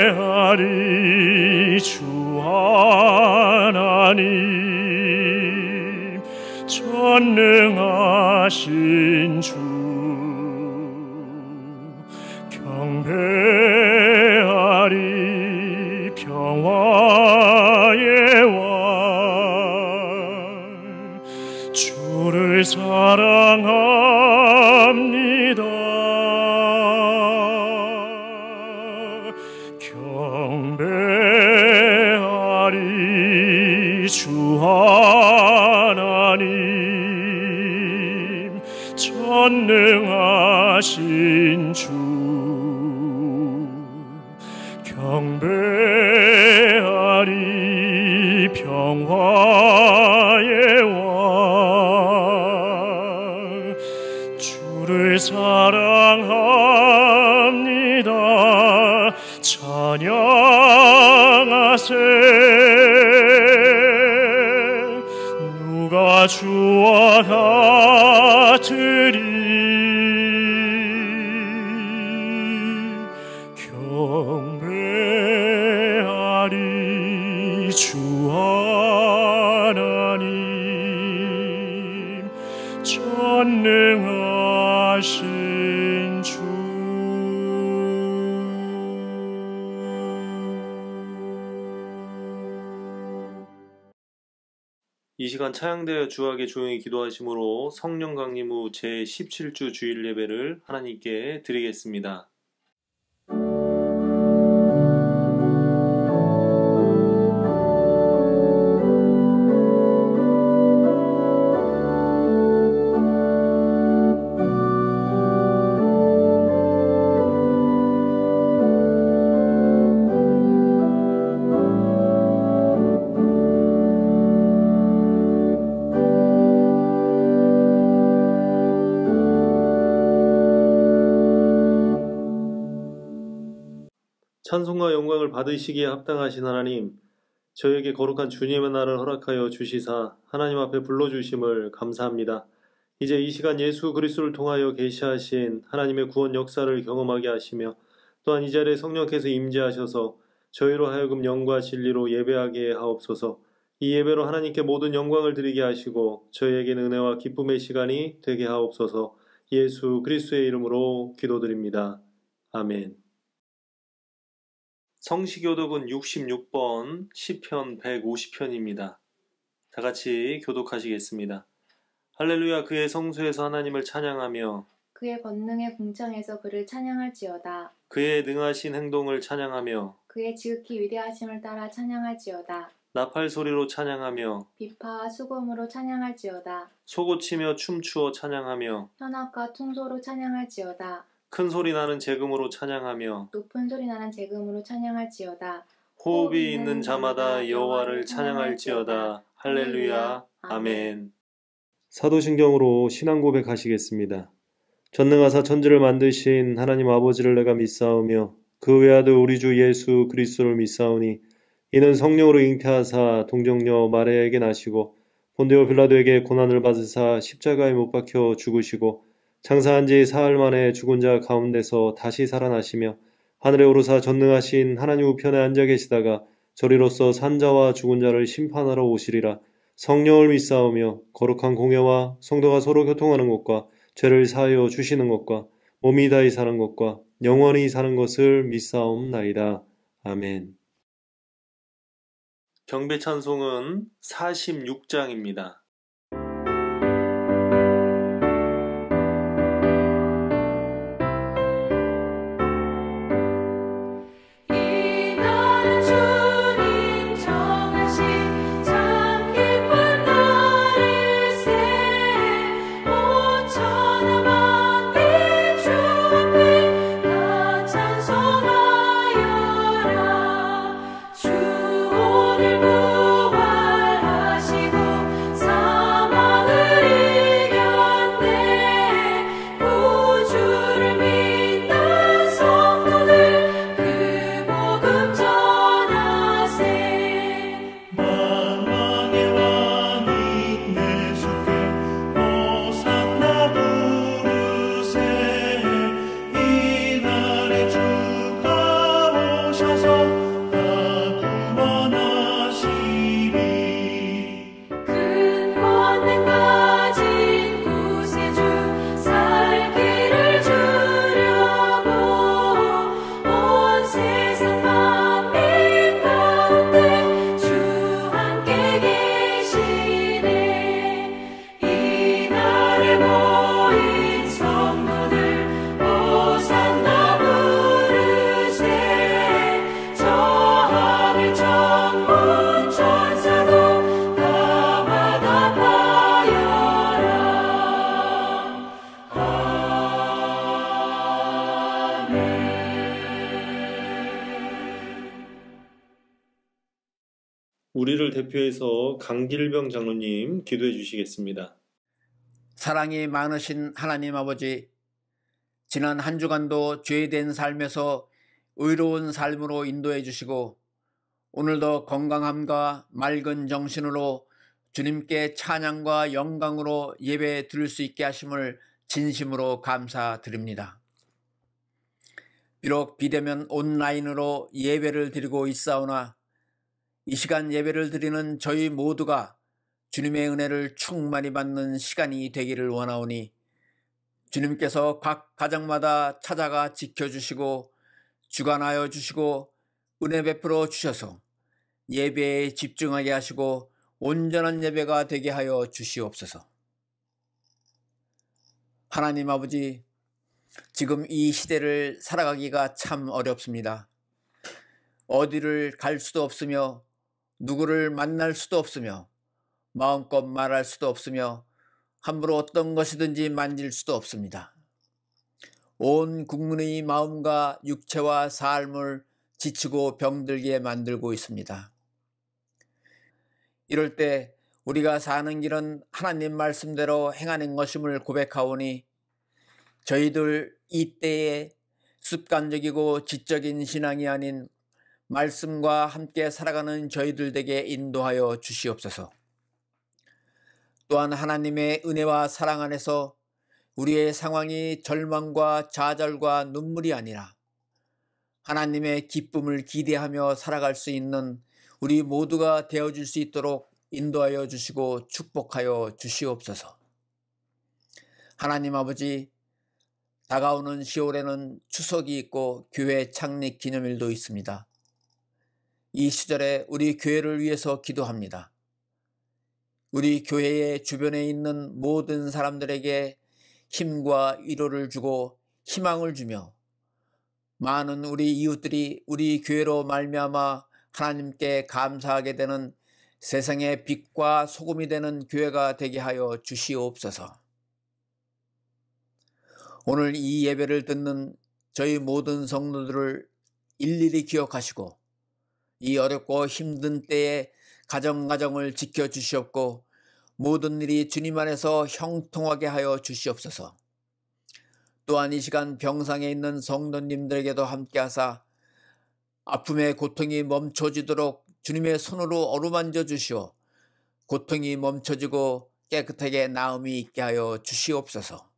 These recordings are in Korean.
경배하리 주 하나님, 전능하신 주. 경배하리 평화의 왕, 주를 사랑합니다. 경배하리 주 하나님, 전능하신 주. 경배하리 평화의 왕, 주를 사랑합니다. 찬양하세. 누가 주와 같으리. 경배하리 주 하나님, 전능하신 주. 이 시간 차양되어 주에게 조용히 기도하심으로 성령 강림 후 제17주 주일 예배를 하나님께 드리겠습니다. 찬송과 영광을 받으시기에 합당하신 하나님, 저에게 거룩한 주님의 날을 허락하여 주시사 하나님 앞에 불러주심을 감사합니다. 이제 이 시간 예수 그리스도를 통하여 계시하신 하나님의 구원 역사를 경험하게 하시며, 또한 이 자리에 성령께서 임재하셔서 저희로 하여금 영과 진리로 예배하게 하옵소서. 이 예배로 하나님께 모든 영광을 드리게 하시고 저희에게는 은혜와 기쁨의 시간이 되게 하옵소서. 예수 그리스도의 이름으로 기도드립니다. 아멘. 성시교독은 66번 시편 150편입니다. 다 같이 교독하시겠습니다. 할렐루야. 그의 성소에서 하나님을 찬양하며 그의 권능의 궁창에서 그를 찬양할지어다. 그의 능하신 행동을 찬양하며 그의 지극히 위대하심을 따라 찬양할지어다. 나팔 소리로 찬양하며 비파와 수금으로 찬양할지어다. 소고치며 춤추어 찬양하며 현악과 퉁소로 찬양할지어다. 큰 소리 나는 제금으로 찬양하며 높은 소리 나는 제금으로 찬양할지어다. 호흡이 있는 자마다 여호와를 찬양할지어다. 할렐루야. 아멘. 사도신경으로 신앙 고백하시겠습니다. 전능하사 천지를 만드신 하나님 아버지를 내가 믿사오며 그 외아들 우리 주 예수 그리스도를 믿사오니 이는 성령으로 잉태하사 동정녀 마리아에게 나시고 본디오 빌라도에게 고난을 받으사 십자가에 못 박혀 죽으시고 장사한 지 사흘 만에 죽은 자 가운데서 다시 살아나시며 하늘에 오르사 전능하신 하나님 우편에 앉아 계시다가 저리로서 산자와 죽은 자를 심판하러 오시리라. 성령을 믿사오며 거룩한 공예와 성도가 서로 교통하는 것과 죄를 사하여 주시는 것과 몸이 다히 사는 것과 영원히 사는 것을 믿사옵나이다. 아멘. 경배 찬송은 46장입니다. 주 오늘 부활하시고 우리를 대표해서 강길병 장로님 기도해 주시겠습니다. 사랑이 많으신 하나님 아버지, 지난 한 주간도 죄된 삶에서 의로운 삶으로 인도해 주시고 오늘도 건강함과 맑은 정신으로 주님께 찬양과 영광으로 예배 드릴 수 있게 하심을 진심으로 감사드립니다. 비록 비대면 온라인으로 예배를 드리고 있사오나 이 시간 예배를 드리는 저희 모두가 주님의 은혜를 충만히 받는 시간이 되기를 원하오니 주님께서 각 가정마다 찾아가 지켜주시고 주관하여 주시고 은혜 베풀어 주셔서 예배에 집중하게 하시고 온전한 예배가 되게 하여 주시옵소서. 하나님 아버지, 지금 이 시대를 살아가기가 참 어렵습니다. 어디를 갈 수도 없으며 누구를 만날 수도 없으며 마음껏 말할 수도 없으며 함부로 어떤 것이든지 만질 수도 없습니다. 온 국민의 마음과 육체와 삶을 지치고 병들게 만들고 있습니다. 이럴 때 우리가 사는 길은 하나님 말씀대로 행하는 것임을 고백하오니 저희들 이때에 습관적이고 지적인 신앙이 아닌 말씀과 함께 살아가는 저희들에게 인도하여 주시옵소서. 또한 하나님의 은혜와 사랑 안에서 우리의 상황이 절망과 좌절과 눈물이 아니라 하나님의 기쁨을 기대하며 살아갈 수 있는 우리 모두가 되어줄 수 있도록 인도하여 주시고 축복하여 주시옵소서. 하나님 아버지, 다가오는 10월에는 추석이 있고 교회 창립 기념일도 있습니다. 이 시절에 우리 교회를 위해서 기도합니다. 우리 교회의 주변에 있는 모든 사람들에게 힘과 위로를 주고 희망을 주며 많은 우리 이웃들이 우리 교회로 말미암아 하나님께 감사하게 되는 세상의 빛과 소금이 되는 교회가 되게 하여 주시옵소서. 오늘 이 예배를 듣는 저희 모든 성도들을 일일이 기억하시고 이 어렵고 힘든 때에 가정을 지켜주시옵고 모든 일이 주님 안에서 형통하게 하여 주시옵소서. 또한 이 시간 병상에 있는 성도님들에게도 함께하사 아픔의 고통이 멈춰지도록 주님의 손으로 어루만져 주시오 고통이 멈춰지고 깨끗하게 나음이 있게 하여 주시옵소서.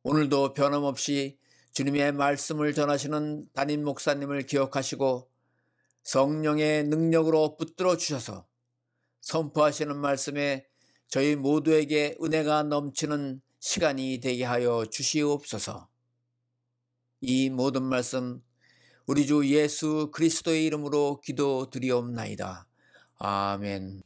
오늘도 변함없이 주님의 말씀을 전하시는 담임 목사님을 기억하시고 성령의 능력으로 붙들어 주셔서 선포하시는 말씀에 저희 모두에게 은혜가 넘치는 시간이 되게 하여 주시옵소서. 이 모든 말씀 우리 주 예수 그리스도의 이름으로 기도드리옵나이다. 아멘.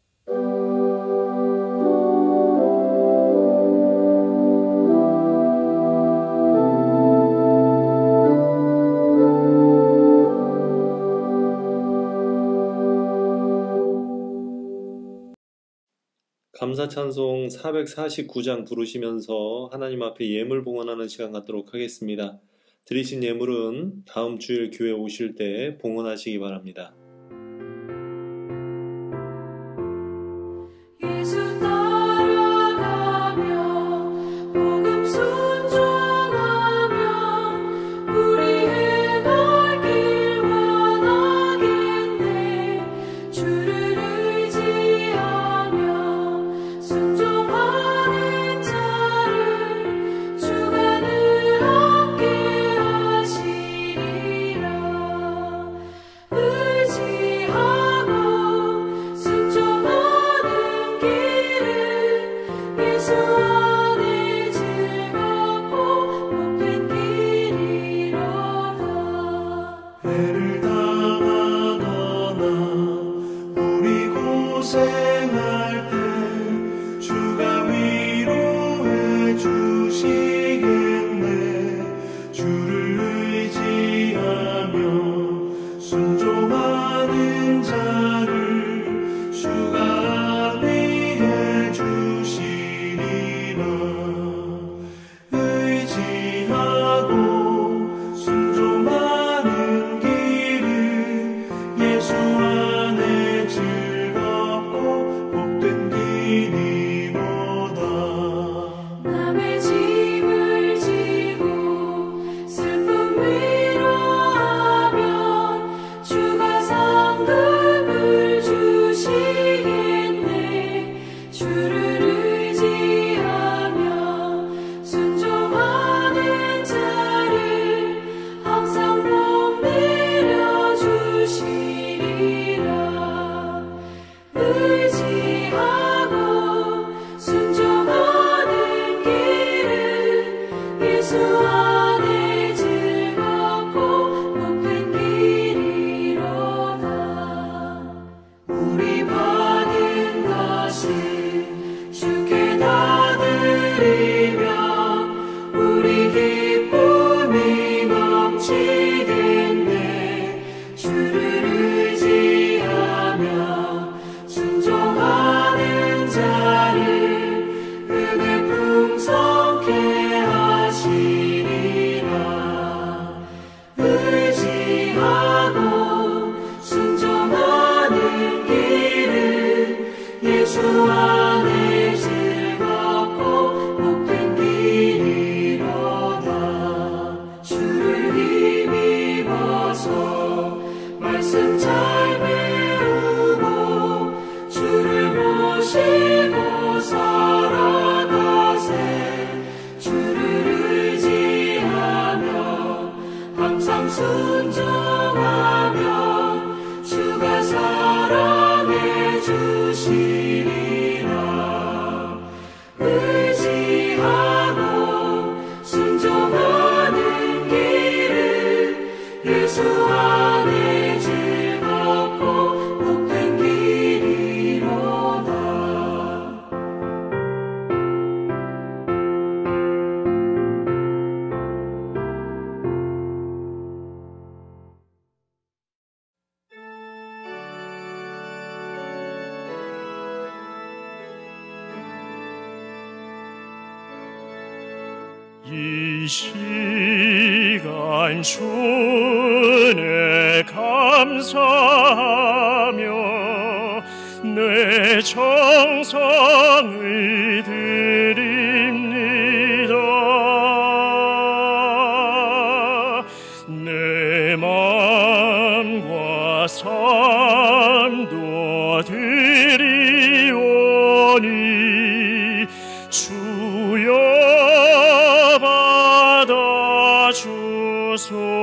감사찬송 449장 부르시면서 하나님 앞에 예물 봉헌하는 시간 갖도록 하겠습니다. 드리신 예물은 다음 주일 교회 오실 때 봉헌하시기 바랍니다. 예수 안에 이 시간 주에 감사하며 내 정성을 드립니다. 내 마음과 삶도 드리오니 주여 받아 주소서.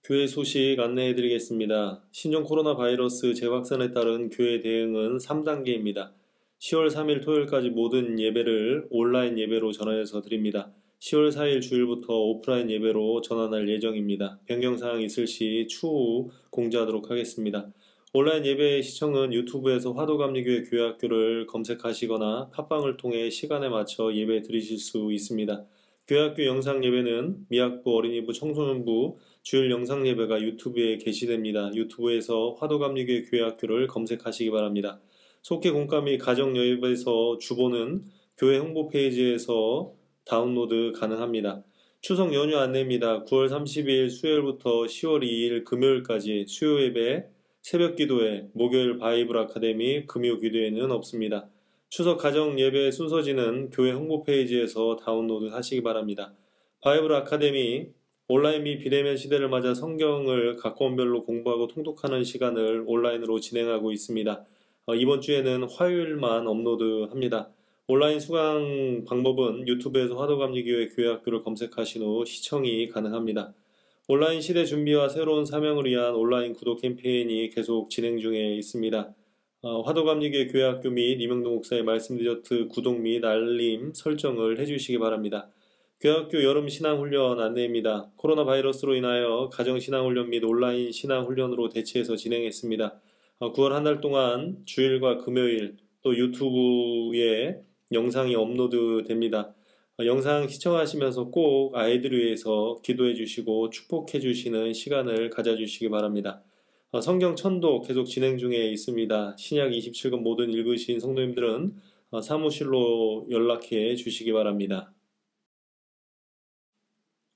교회 소식 안내해드리겠습니다. 신종 코로나 바이러스 재확산에 따른 교회 대응은 3단계입니다. 10월 3일 토요일까지 모든 예배를 온라인 예배로 전환해서 드립니다. 10월 4일 주일부터 오프라인 예배로 전환할 예정입니다. 변경사항 있을 시 추후 공지하도록 하겠습니다. 온라인 예배 시청은 유튜브에서 화도감리교회 교회학교를 검색하시거나 팟빵을 통해 시간에 맞춰 예배 드리실 수 있습니다. 교회학교 영상 예배는 미학부, 어린이부, 청소년부 주일 영상 예배가 유튜브에 게시됩니다. 유튜브에서 화도감리교회 교회학교를 검색하시기 바랍니다. 속회 공과 및 가정 예배에서 주보는 교회 홍보 페이지에서 다운로드 가능합니다. 추석 연휴 안내입니다. 9월 30일 수요일부터 10월 2일 금요일까지 수요 예배, 새벽 기도회, 목요일 바이블 아카데미, 금요 기도회는 없습니다. 추석 가정 예배 순서지는 교회 홍보 페이지에서 다운로드 하시기 바랍니다. 바이블 아카데미 온라인 및 비대면 시대를 맞아 성경을 각 권별로 공부하고 통독하는 시간을 온라인으로 진행하고 있습니다. 이번 주에는 화요일만 업로드합니다. 온라인 수강 방법은 유튜브에서 화도감리교회 교회학교를 검색하신 후 시청이 가능합니다. 온라인 시대 준비와 새로운 사명을 위한 온라인 구독 캠페인이 계속 진행 중에 있습니다. 화도감리교회 교회학교 및 이명동 목사의 말씀 디저트 구독 및 알림 설정을 해주시기 바랍니다. 교회학교 여름 신앙훈련 안내입니다. 코로나 바이러스로 인하여 가정 신앙훈련 및 온라인 신앙훈련으로 대체해서 진행했습니다. 9월 한 달 동안 주일과 금요일 또 유튜브에 영상이 업로드됩니다. 영상 시청하시면서 꼭 아이들을 위해서 기도해 주시고 축복해 주시는 시간을 가져주시기 바랍니다. 성경 천도 계속 진행 중에 있습니다. 신약 27권 모든 읽으신 성도님들은 사무실로 연락해 주시기 바랍니다.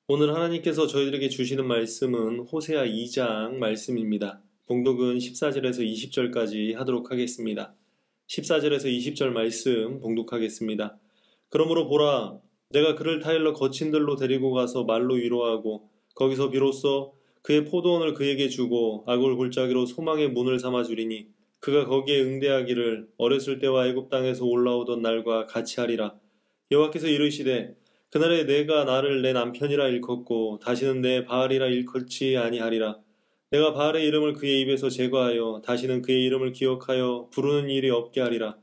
오늘 하나님께서 저희들에게 주시는 말씀은 호세아 2장 말씀입니다. 봉독은 14절에서 20절까지 하도록 하겠습니다. 14절에서 20절 말씀 봉독하겠습니다. 그러므로 보라, 내가 그를 타일러 거친 들로 데리고 가서 말로 위로하고 거기서 비로소 그의 포도원을 그에게 주고 아굴 골짜기로 소망의 문을 삼아 주리니 그가 거기에 응대하기를 어렸을 때와 애굽 땅에서 올라오던 날과 같이 하리라. 여호와께서 이르시되 그날에 내가 나를 내 남편이라 일컫고 다시는 내 바알이라 일컫지 아니하리라. 내가 바알의 이름을 그의 입에서 제거하여 다시는 그의 이름을 기억하여 부르는 일이 없게 하리라.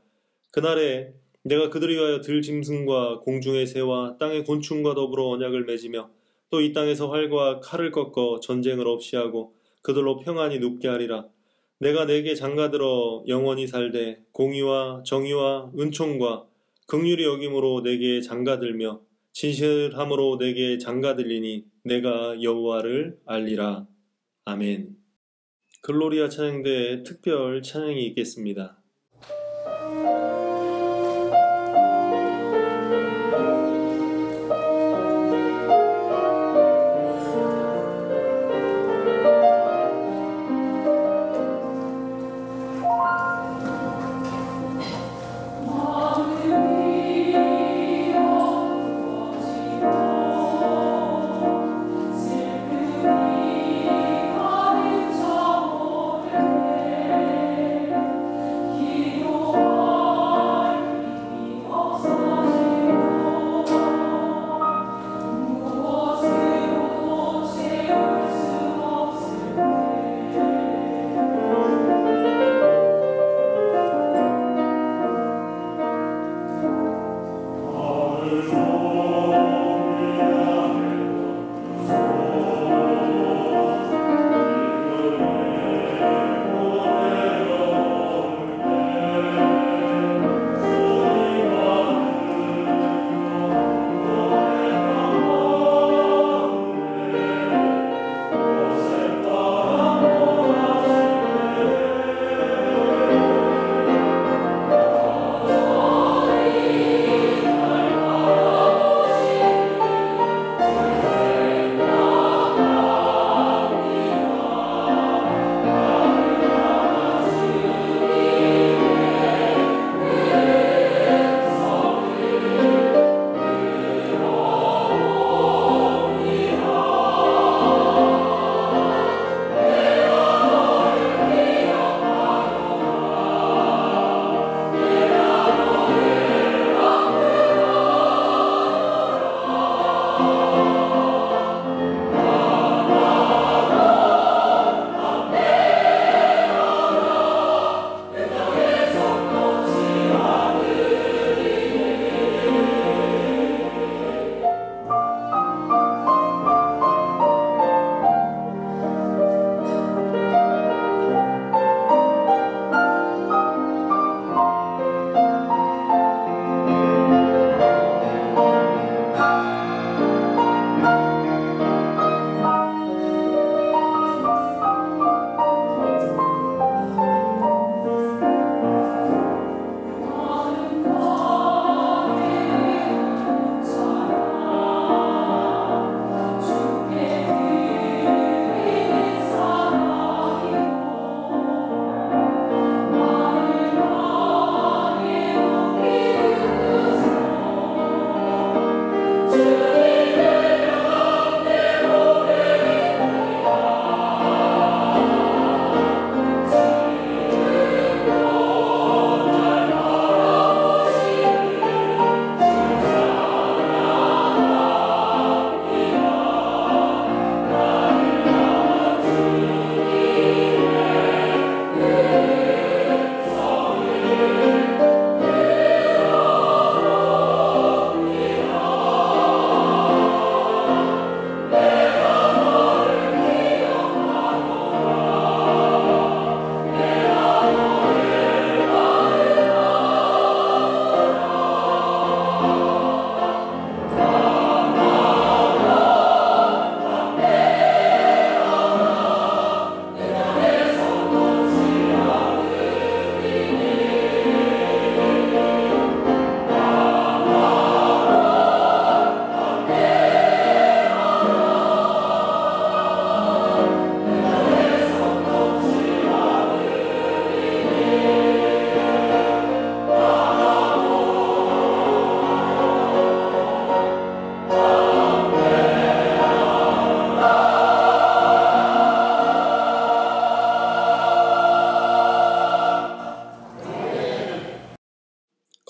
그날에 내가 그들을 위하여 들짐승과 공중의 새와 땅의 곤충과 더불어 언약을 맺으며 또 이 땅에서 활과 칼을 꺾어 전쟁을 없이 하고 그들로 평안히 눕게 하리라. 내가 내게 장가들어 영원히 살되 공의와 정의와 은총과 긍휼히 여김으로 내게 장가들며 진실함으로 내게 장가들리니 내가 여호와를 알리라. 아멘. 글로리아 찬양대에 특별 찬양이 있겠습니다.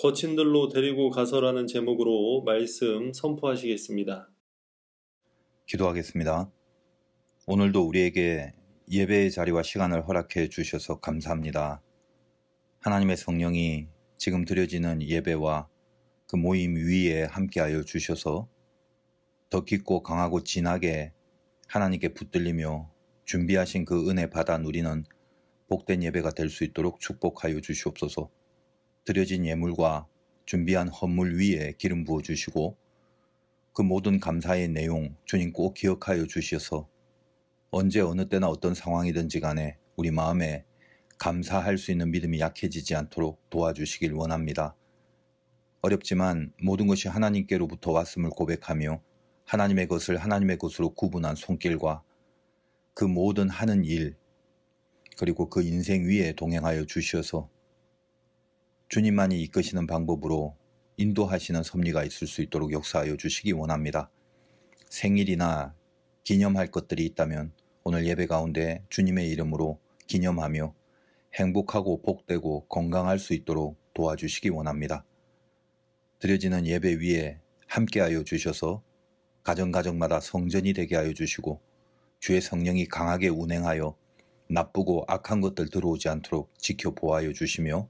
거친들로 데리고 가서라는 제목으로 말씀 선포하시겠습니다. 기도하겠습니다. 오늘도 우리에게 예배의 자리와 시간을 허락해 주셔서 감사합니다. 하나님의 성령이 지금 드려지는 예배와 그 모임 위에 함께하여 주셔서 더 깊고 강하고 진하게 하나님께 붙들리며 준비하신 그 은혜 받아 누리는 복된 예배가 될 수 있도록 축복하여 주시옵소서. 드려진 예물과 준비한 헌물 위에 기름 부어 주시고 그 모든 감사의 내용 주님 꼭 기억하여 주셔서 언제 어느 때나 어떤 상황이든지 간에 우리 마음에 감사할 수 있는 믿음이 약해지지 않도록 도와주시길 원합니다. 어렵지만 모든 것이 하나님께로부터 왔음을 고백하며 하나님의 것을 하나님의 것으로 구분한 손길과 그 모든 하는 일 그리고 그 인생 위에 동행하여 주셔서 주님만이 이끄시는 방법으로 인도하시는 섭리가 있을 수 있도록 역사하여 주시기 원합니다. 생일이나 기념할 것들이 있다면 오늘 예배 가운데 주님의 이름으로 기념하며 행복하고 복되고 건강할 수 있도록 도와주시기 원합니다. 드려지는 예배 위에 함께하여 주셔서 가정마다 성전이 되게 하여 주시고 주의 성령이 강하게 운행하여 나쁘고 악한 것들 들어오지 않도록 지켜보아여 주시며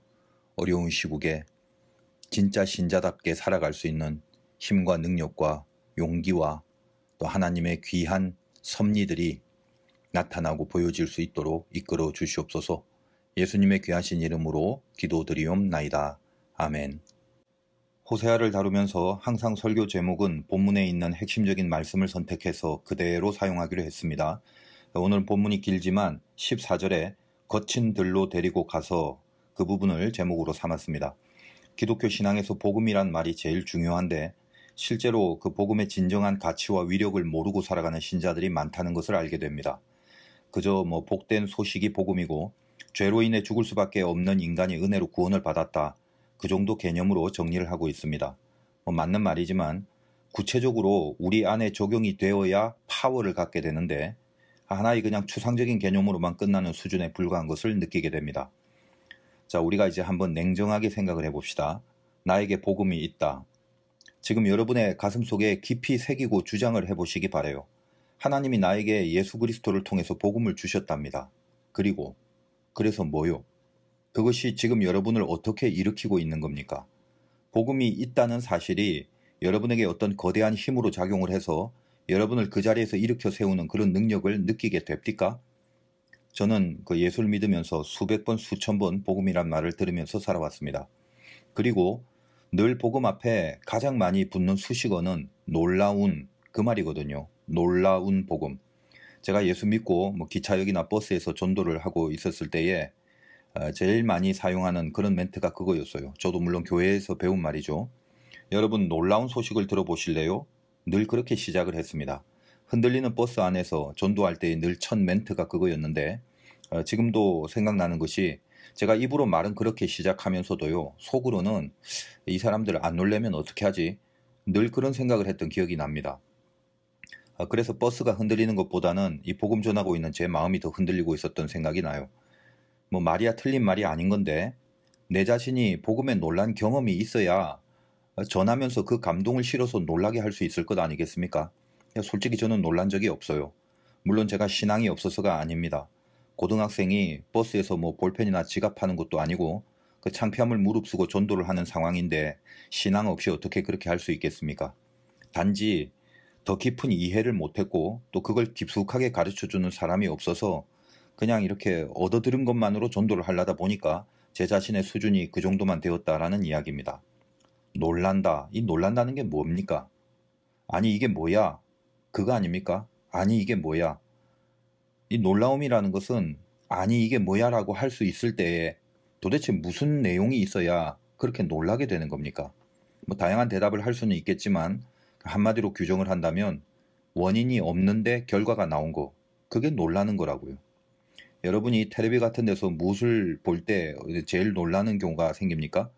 어려운 시국에 진짜 신자답게 살아갈 수 있는 힘과 능력과 용기와 또 하나님의 귀한 섭리들이 나타나고 보여질 수 있도록 이끌어 주시옵소서. 예수님의 귀하신 이름으로 기도드리옵나이다. 아멘. 호세아를 다루면서 항상 설교 제목은 본문에 있는 핵심적인 말씀을 선택해서 그대로 사용하기로 했습니다. 오늘 본문이 길지만 14절에 거친 들로 데리고 가서 그 부분을 제목으로 삼았습니다. 기독교 신앙에서 복음이란 말이 제일 중요한데 실제로 그 복음의 진정한 가치와 위력을 모르고 살아가는 신자들이 많다는 것을 알게 됩니다. 그저 복된 소식이 복음이고 죄로 인해 죽을 수밖에 없는 인간이 은혜로 구원을 받았다. 그 정도 개념으로 정리를 하고 있습니다. 맞는 말이지만 구체적으로 우리 안에 적용이 되어야 파워를 갖게 되는데 하나의 그냥 추상적인 개념으로만 끝나는 수준에 불과한 것을 느끼게 됩니다. 자, 우리가 이제 한번 냉정하게 생각을 해봅시다. 나에게 복음이 있다. 지금 여러분의 가슴 속에 깊이 새기고 주장을 해보시기 바라요. 하나님이 나에게 예수 그리스도를 통해서 복음을 주셨답니다. 그래서 뭐요? 그것이 지금 여러분을 어떻게 일으키고 있는 겁니까? 복음이 있다는 사실이 여러분에게 어떤 거대한 힘으로 작용을 해서 여러분을 그 자리에서 일으켜 세우는 그런 능력을 느끼게 됩니까? 저는 그 예수를 믿으면서 수백 번, 수천 번 복음이란 말을 들으면서 살아왔습니다. 그리고 늘 복음 앞에 가장 많이 붙는 수식어는 놀라운 그 말이거든요. 놀라운 복음. 제가 예수 믿고 기차역이나 버스에서 전도를 하고 있었을 때에 제일 많이 사용하는 그런 멘트가 그거였어요. 저도 물론 교회에서 배운 말이죠. 여러분 놀라운 소식을 들어보실래요? 늘 그렇게 시작을 했습니다. 흔들리는 버스 안에서 전도할 때 늘 첫 멘트가 그거였는데 지금도 생각나는 것이 제가 입으로 말은 그렇게 시작하면서도요. 속으로는 이 사람들 안 놀래면 어떻게 하지? 늘 그런 생각을 했던 기억이 납니다. 그래서 버스가 흔들리는 것보다는 이 복음 전하고 있는 제 마음이 더 흔들리고 있었던 생각이 나요. 말이야 틀린 말이 아닌 건데 내 자신이 복음에 놀란 경험이 있어야 전하면서 그 감동을 실어서 놀라게 할 수 있을 것 아니겠습니까? 솔직히 저는 놀란 적이 없어요. 물론 제가 신앙이 없어서가 아닙니다. 고등학생이 버스에서 볼펜이나 지갑하는 것도 아니고 그 창피함을 무릅쓰고 전도를 하는 상황인데 신앙 없이 어떻게 그렇게 할 수 있겠습니까? 단지 더 깊은 이해를 못했고 또 그걸 깊숙하게 가르쳐주는 사람이 없어서 그냥 이렇게 얻어들은 것만으로 전도를 하려다 보니까 제 자신의 수준이 그 정도만 되었다라는 이야기입니다. 놀란다. 이 놀란다는 게 뭡니까? 아니 이게 뭐야? 그거 아닙니까? 아니 이게 뭐야? 이 놀라움이라는 것은 아니 이게 뭐야 라고 할 수 있을 때에 도대체 무슨 내용이 있어야 그렇게 놀라게 되는 겁니까? 다양한 대답을 할 수는 있겠지만 한마디로 규정을 한다면 원인이 없는데 결과가 나온 거, 그게 놀라는 거라고요. 여러분이 텔레비 같은 데서 무엇을 볼 때 제일 놀라는 경우가 생깁니까?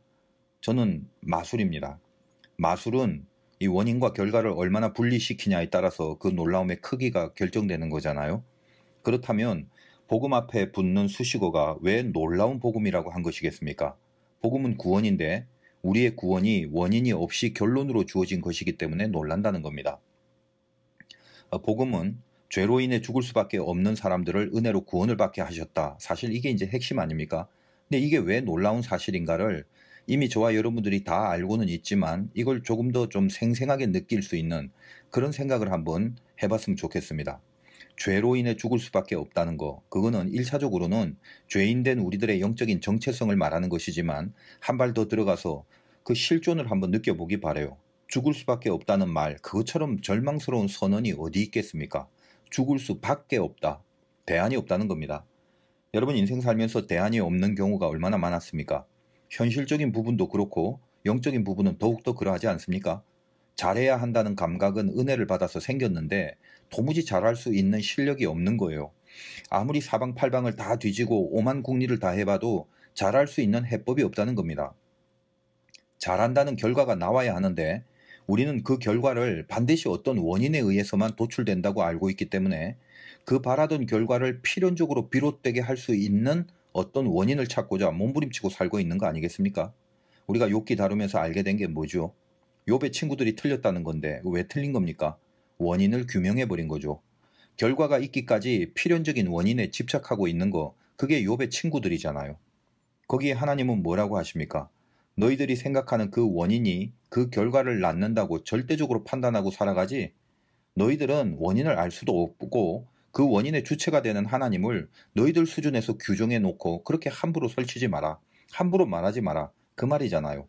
저는 마술입니다. 마술은 이 원인과 결과를 얼마나 분리시키냐에 따라서 그 놀라움의 크기가 결정되는 거잖아요. 그렇다면 복음 앞에 붙는 수식어가 왜 놀라운 복음이라고 한 것이겠습니까? 복음은 구원인데 우리의 구원이 원인이 없이 결론으로 주어진 것이기 때문에 놀란다는 겁니다. 복음은 죄로 인해 죽을 수밖에 없는 사람들을 은혜로 구원을 받게 하셨다. 사실 이게 이제 핵심 아닙니까? 근데 이게 왜 놀라운 사실인가를 이미 저와 여러분들이 다 알고는 있지만 이걸 조금 더 좀 생생하게 느낄 수 있는 그런 생각을 한번 해봤으면 좋겠습니다. 죄로 인해 죽을 수밖에 없다는 거, 그거는 1차적으로는 죄인된 우리들의 영적인 정체성을 말하는 것이지만 한 발 더 들어가서 그 실존을 한번 느껴보기 바라요. 죽을 수밖에 없다는 말, 그것처럼 절망스러운 선언이 어디 있겠습니까? 죽을 수밖에 없다. 대안이 없다는 겁니다. 여러분 인생 살면서 대안이 없는 경우가 얼마나 많았습니까? 현실적인 부분도 그렇고 영적인 부분은 더욱더 그러하지 않습니까? 잘해야 한다는 감각은 은혜를 받아서 생겼는데 도무지 잘할 수 있는 실력이 없는 거예요. 아무리 사방팔방을 다 뒤지고 오만 국리를 다 해봐도 잘할 수 있는 해법이 없다는 겁니다. 잘한다는 결과가 나와야 하는데 우리는 그 결과를 반드시 어떤 원인에 의해서만 도출된다고 알고 있기 때문에 그 바라던 결과를 필연적으로 비롯되게 할 수 있는 어떤 원인을 찾고자 몸부림치고 살고 있는 거 아니겠습니까? 우리가 욥기 다루면서 알게 된 게 뭐죠? 욥의 친구들이 틀렸다는 건데 왜 틀린 겁니까? 원인을 규명해버린 거죠. 결과가 있기까지 필연적인 원인에 집착하고 있는 거, 그게 욥의 친구들이잖아요. 거기에 하나님은 뭐라고 하십니까? 너희들이 생각하는 그 원인이 그 결과를 낳는다고 절대적으로 판단하고 살아가지, 너희들은 원인을 알 수도 없고 그 원인의 주체가 되는 하나님을 너희들 수준에서 규정해 놓고 그렇게 함부로 설치지 마라. 함부로 말하지 마라. 그 말이잖아요.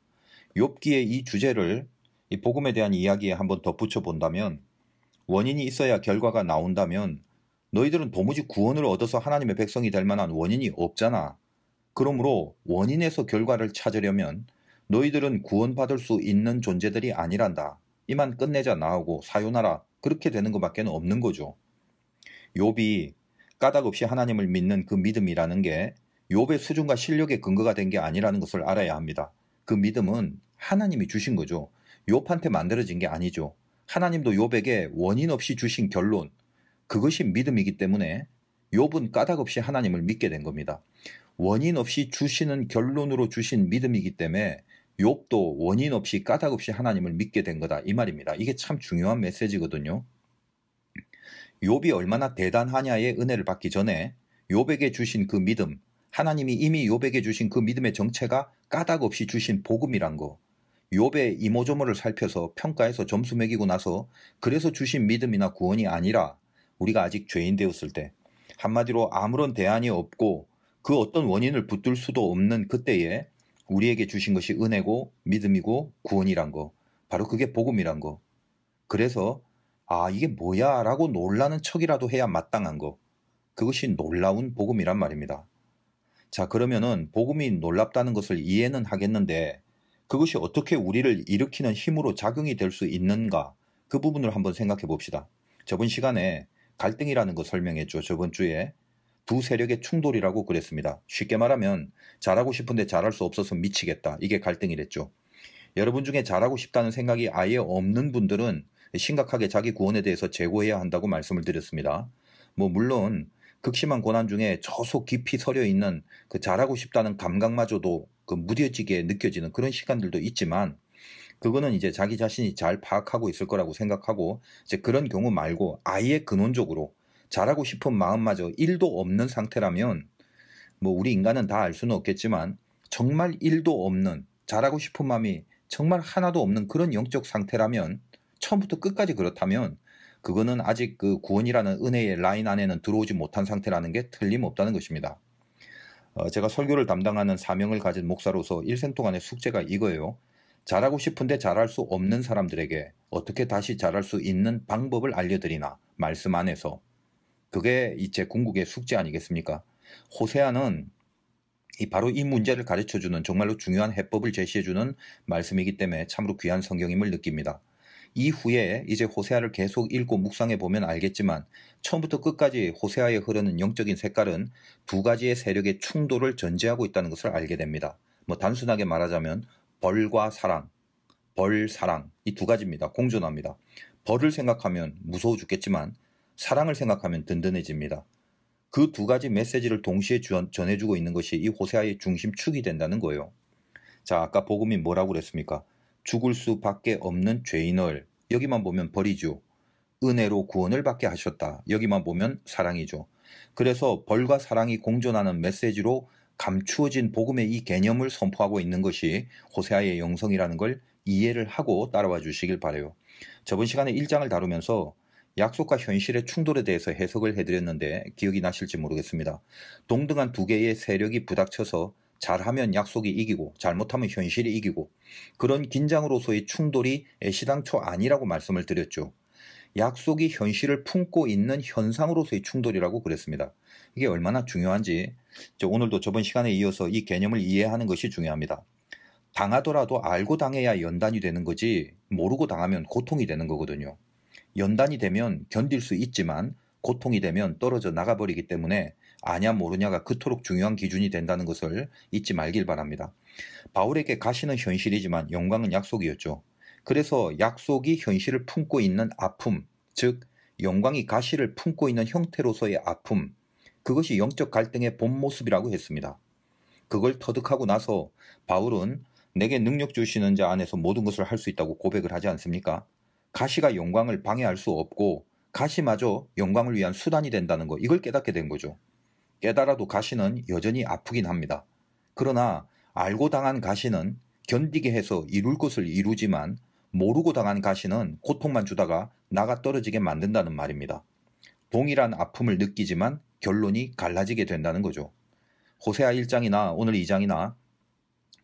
욥기의 이 주제를 이 복음에 대한 이야기에 한번 덧붙여 본다면, 원인이 있어야 결과가 나온다면 너희들은 도무지 구원을 얻어서 하나님의 백성이 될 만한 원인이 없잖아. 그러므로 원인에서 결과를 찾으려면 너희들은 구원받을 수 있는 존재들이 아니란다. 이만 끝내자 나오고 사요나라, 그렇게 되는 것밖에 없는 거죠. 욥이 까닭없이 하나님을 믿는 그 믿음이라는 게 욥의 수준과 실력의 근거가 된 게 아니라는 것을 알아야 합니다. 그 믿음은 하나님이 주신 거죠. 욥한테 만들어진 게 아니죠. 하나님도 욥에게 원인 없이 주신 결론, 그것이 믿음이기 때문에 욥은 까닭없이 하나님을 믿게 된 겁니다. 원인 없이 주시는 결론으로 주신 믿음이기 때문에 욥도 원인 없이 까닭없이 하나님을 믿게 된 거다, 이 말입니다. 이게 참 중요한 메시지거든요. 욥이 얼마나 대단하냐의 은혜를 받기 전에 욥에게 주신 그 믿음, 하나님이 이미 욥에게 주신 그 믿음의 정체가 까닭없이 주신 복음이란 거, 욥의 이모저모를 살펴서 평가해서 점수 매기고 나서 그래서 주신 믿음이나 구원이 아니라 우리가 아직 죄인 되었을 때, 한마디로 아무런 대안이 없고 그 어떤 원인을 붙들 수도 없는 그때에 우리에게 주신 것이 은혜고 믿음이고 구원이란 거, 바로 그게 복음이란 거. 그래서 아, 이게 뭐야 라고 놀라는 척이라도 해야 마땅한 거, 그것이 놀라운 복음이란 말입니다. 자, 그러면은 복음이 놀랍다는 것을 이해는 하겠는데 그것이 어떻게 우리를 일으키는 힘으로 작용이 될 수 있는가, 그 부분을 한번 생각해 봅시다. 저번 시간에 갈등이라는 거 설명했죠. 저번 주에 두 세력의 충돌이라고 그랬습니다. 쉽게 말하면 잘하고 싶은데 잘할 수 없어서 미치겠다, 이게 갈등이랬죠. 여러분 중에 잘하고 싶다는 생각이 아예 없는 분들은 심각하게 자기 구원에 대해서 재고해야 한다고 말씀을 드렸습니다. 물론 극심한 고난 중에 저속 깊이 서려 있는 그 잘하고 싶다는 감각마저도 그 무뎌지게 느껴지는 그런 시간들도 있지만, 그거는 이제 자기 자신이 잘 파악하고 있을 거라고 생각하고, 이제 그런 경우 말고 아예 근원적으로 잘하고 싶은 마음마저 1도 없는 상태라면, 우리 인간은 다 알 수는 없겠지만 정말 1도 없는, 잘하고 싶은 마음이 정말 하나도 없는 그런 영적 상태라면, 처음부터 끝까지 그렇다면 그거는 아직 그 구원이라는 은혜의 라인 안에는 들어오지 못한 상태라는 게 틀림없다는 것입니다. 제가 설교를 담당하는 사명을 가진 목사로서 일생 동안의 숙제가 이거예요. 잘하고 싶은데 잘할 수 없는 사람들에게 어떻게 다시 잘할 수 있는 방법을 알려드리나, 말씀 안에서. 그게 제 궁극의 숙제 아니겠습니까? 호세아는 바로 이 문제를 가르쳐주는 정말로 중요한 해법을 제시해주는 말씀이기 때문에 참으로 귀한 성경임을 느낍니다. 이후에 이제 호세아를 계속 읽고 묵상해 보면 알겠지만 처음부터 끝까지 호세아에 흐르는 영적인 색깔은 두 가지의 세력의 충돌을 전제하고 있다는 것을 알게 됩니다. 단순하게 말하자면 벌과 사랑, 벌, 사랑, 이 두 가지입니다. 공존합니다. 벌을 생각하면 무서워 죽겠지만 사랑을 생각하면 든든해집니다. 그 두 가지 메시지를 동시에 전해주고 있는 것이 이 호세아의 중심축이 된다는 거예요. 자, 아까 복음이 뭐라고 그랬습니까? 죽을 수밖에 없는 죄인을 여기만 보면 벌이죠. 은혜로 구원을 받게 하셨다. 여기만 보면 사랑이죠. 그래서 벌과 사랑이 공존하는 메시지로 감추어진 복음의 이 개념을 선포하고 있는 것이 호세아의 영성이라는 걸 이해를 하고 따라와 주시길 바라요. 저번 시간에 1장을 다루면서 약속과 현실의 충돌에 대해서 해석을 해드렸는데 기억이 나실지 모르겠습니다. 동등한 두 개의 세력이 부닥쳐서 잘하면 약속이 이기고 잘못하면 현실이 이기고 그런 긴장으로서의 충돌이 애시당초 아니라고 말씀을 드렸죠. 약속이 현실을 품고 있는 현상으로서의 충돌이라고 그랬습니다. 이게 얼마나 중요한지 오늘도 저번 시간에 이어서 이 개념을 이해하는 것이 중요합니다. 당하더라도 알고 당해야 연단이 되는 거지 모르고 당하면 고통이 되는 거거든요. 연단이 되면 견딜 수 있지만 고통이 되면 떨어져 나가버리기 때문에 아냐 모르냐가 그토록 중요한 기준이 된다는 것을 잊지 말길 바랍니다. 바울에게 가시는 현실이지만 영광은 약속이었죠. 그래서 약속이 현실을 품고 있는 아픔, 즉 영광이 가시를 품고 있는 형태로서의 아픔, 그것이 영적 갈등의 본 모습이라고 했습니다. 그걸 터득하고 나서 바울은 내게 능력 주시는 자 안에서 모든 것을 할 수 있다고 고백을 하지 않습니까? 가시가 영광을 방해할 수 없고 가시마저 영광을 위한 수단이 된다는 거, 이걸 깨닫게 된 거죠. 깨달아도 가시는 여전히 아프긴 합니다. 그러나 알고 당한 가시는 견디게 해서 이룰 것을 이루지만 모르고 당한 가시는 고통만 주다가 나가 떨어지게 만든다는 말입니다. 동일한 아픔을 느끼지만 결론이 갈라지게 된다는 거죠. 호세아 1장이나 오늘 2장이나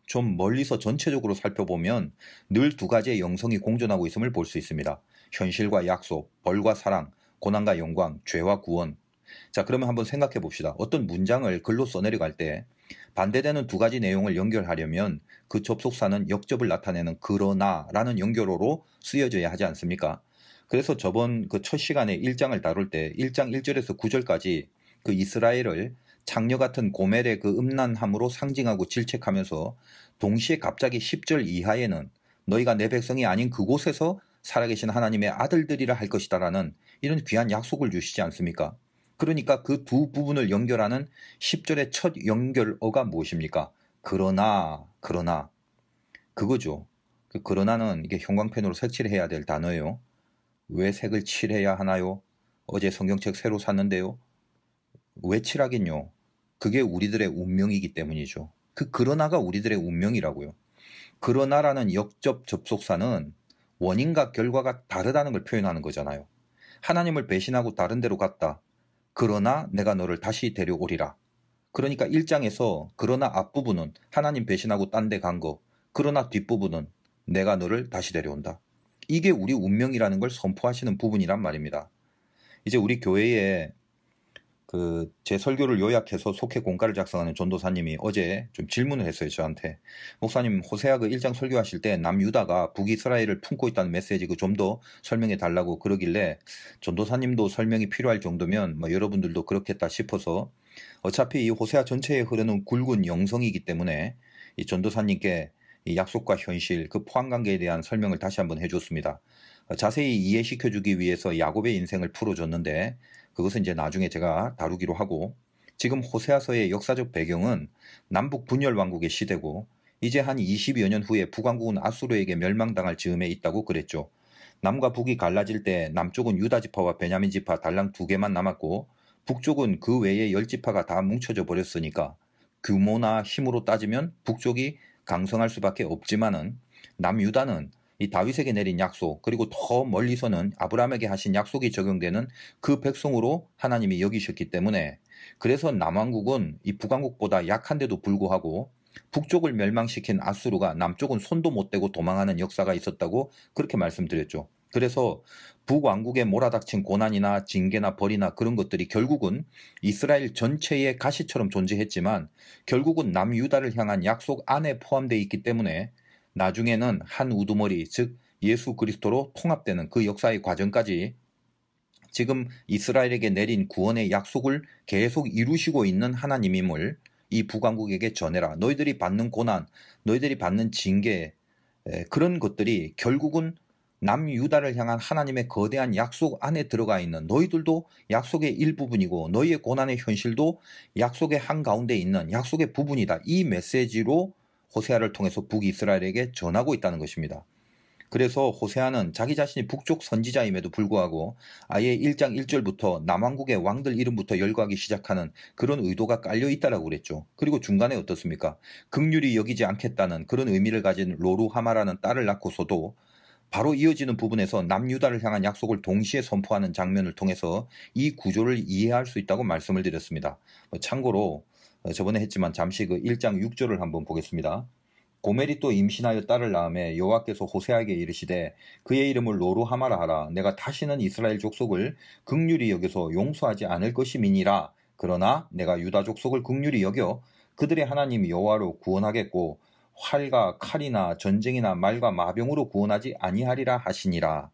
좀 멀리서 전체적으로 살펴보면 늘 두 가지의 영성이 공존하고 있음을 볼 수 있습니다. 현실과 약속, 벌과 사랑, 고난과 영광, 죄와 구원. 자, 그러면 한번 생각해 봅시다. 어떤 문장을 글로 써내려갈 때 반대되는 두 가지 내용을 연결하려면 그 접속사는 역접을 나타내는 그러나 라는 연결어로 쓰여져야 하지 않습니까? 그래서 저번 그 첫 시간에 1장을 다룰 때 1장 1절에서 9절까지 그 이스라엘을 창녀 같은 고멜의 그 음란함으로 상징하고 질책하면서 동시에 갑자기 10절 이하에는 너희가 내 백성이 아닌 그곳에서 살아계신 하나님의 아들들이라 할 것이다 라는 이런 귀한 약속을 주시지 않습니까? 그러니까 그 두 부분을 연결하는 10절의 첫 연결어가 무엇입니까? 그러나 그거죠. 그 그러나는 이게 형광펜으로 색칠을 해야 될 단어예요. 왜 색을 칠해야 하나요? 어제 성경책 새로 샀는데요. 왜 칠하긴요? 그게 우리들의 운명이기 때문이죠. 그 그러나가 우리들의 운명이라고요. 그러나라는 역접 접속사는 원인과 결과가 다르다는 걸 표현하는 거잖아요. 하나님을 배신하고 다른 데로 갔다. 그러나 내가 너를 다시 데려오리라. 그러니까 1장에서 그러나 앞부분은 하나님 배신하고 딴 데 간 거, 그러나 뒷부분은 내가 너를 다시 데려온다. 이게 우리 운명이라는 걸 선포하시는 부분이란 말입니다. 이제 우리 교회에 제 설교를 요약해서 속해 공가를 작성하는 전도사님이 어제 좀 질문을 했어요, 저한테. 목사님, 호세아 그 1장 설교하실 때 남유다가 북이스라엘을 품고 있다는 메시지 좀 더 설명해 달라고 그러길래 전도사님도 설명이 필요할 정도면 여러분들도 그렇겠다 싶어서 어차피 이 호세아 전체에 흐르는 굵은 영성이기 때문에 이 전도사님께 이 약속과 현실, 그 포함관계에 대한 설명을 다시 한번 해줬습니다. 자세히 이해시켜주기 위해서 야곱의 인생을 풀어줬는데 그것은 이제 나중에 제가 다루기로 하고, 지금 호세아서의 역사적 배경은 남북 분열 왕국의 시대고 이제 한 20여 년 후에 북왕국은 아수르에게 멸망당할 즈음에 있다고 그랬죠. 남과 북이 갈라질 때 남쪽은 유다 지파와 베냐민 지파 달랑 2개만 남았고 북쪽은 그 외에 10지파가 다 뭉쳐져 버렸으니까 규모나 힘으로 따지면 북쪽이 강성할 수밖에 없지만은 남유다는 이 다윗에게 내린 약속, 그리고 더 멀리서는 아브라함에게 하신 약속이 적용되는 그 백성으로 하나님이 여기셨기 때문에, 그래서 남왕국은 이 북왕국보다 약한데도 불구하고 북쪽을 멸망시킨 아수르가 남쪽은 손도 못 대고 도망하는 역사가 있었다고 그렇게 말씀드렸죠. 그래서 북왕국에 몰아닥친 고난이나 징계나 벌이나 그런 것들이 결국은 이스라엘 전체의 가시처럼 존재했지만 결국은 남유다를 향한 약속 안에 포함되어 있기 때문에 나중에는 한 우두머리, 즉 예수 그리스도로 통합되는 그 역사의 과정까지 지금 이스라엘에게 내린 구원의 약속을 계속 이루시고 있는 하나님임을 이 북왕국에게 전해라. 너희들이 받는 고난, 너희들이 받는 징계, 그런 것들이 결국은 남유다를 향한 하나님의 거대한 약속 안에 들어가 있는, 너희들도 약속의 일부분이고 너희의 고난의 현실도 약속의 한가운데 있는 약속의 부분이다. 이 메시지로 호세아를 통해서 북이스라엘에게 전하고 있다는 것입니다. 그래서 호세아는 자기 자신이 북쪽 선지자임에도 불구하고 아예 1장 1절부터 남왕국의 왕들 이름부터 열거하기 시작하는 그런 의도가 깔려있다라고 그랬죠. 그리고 중간에 어떻습니까? 긍휼히 여기지 않겠다는 그런 의미를 가진 로루하마라는 딸을 낳고서도 바로 이어지는 부분에서 남유다를 향한 약속을 동시에 선포하는 장면을 통해서 이 구조를 이해할 수 있다고 말씀을 드렸습니다. 참고로 저번에 했지만 잠시 그 1장 6절을 한번 보겠습니다. 고멜이 또 임신하여 딸을 낳음에 여호와께서 호세아에게 이르시되 그의 이름을 로루하마라 하라. 내가 다시는 이스라엘 족속을 긍휼히 여겨서 용서하지 않을 것임이니라. 그러나 내가 유다 족속을 긍휼히 여겨 그들의 하나님 여호와로 구원하겠고 활과 칼이나 전쟁이나 말과 마병으로 구원하지 아니하리라 하시니라.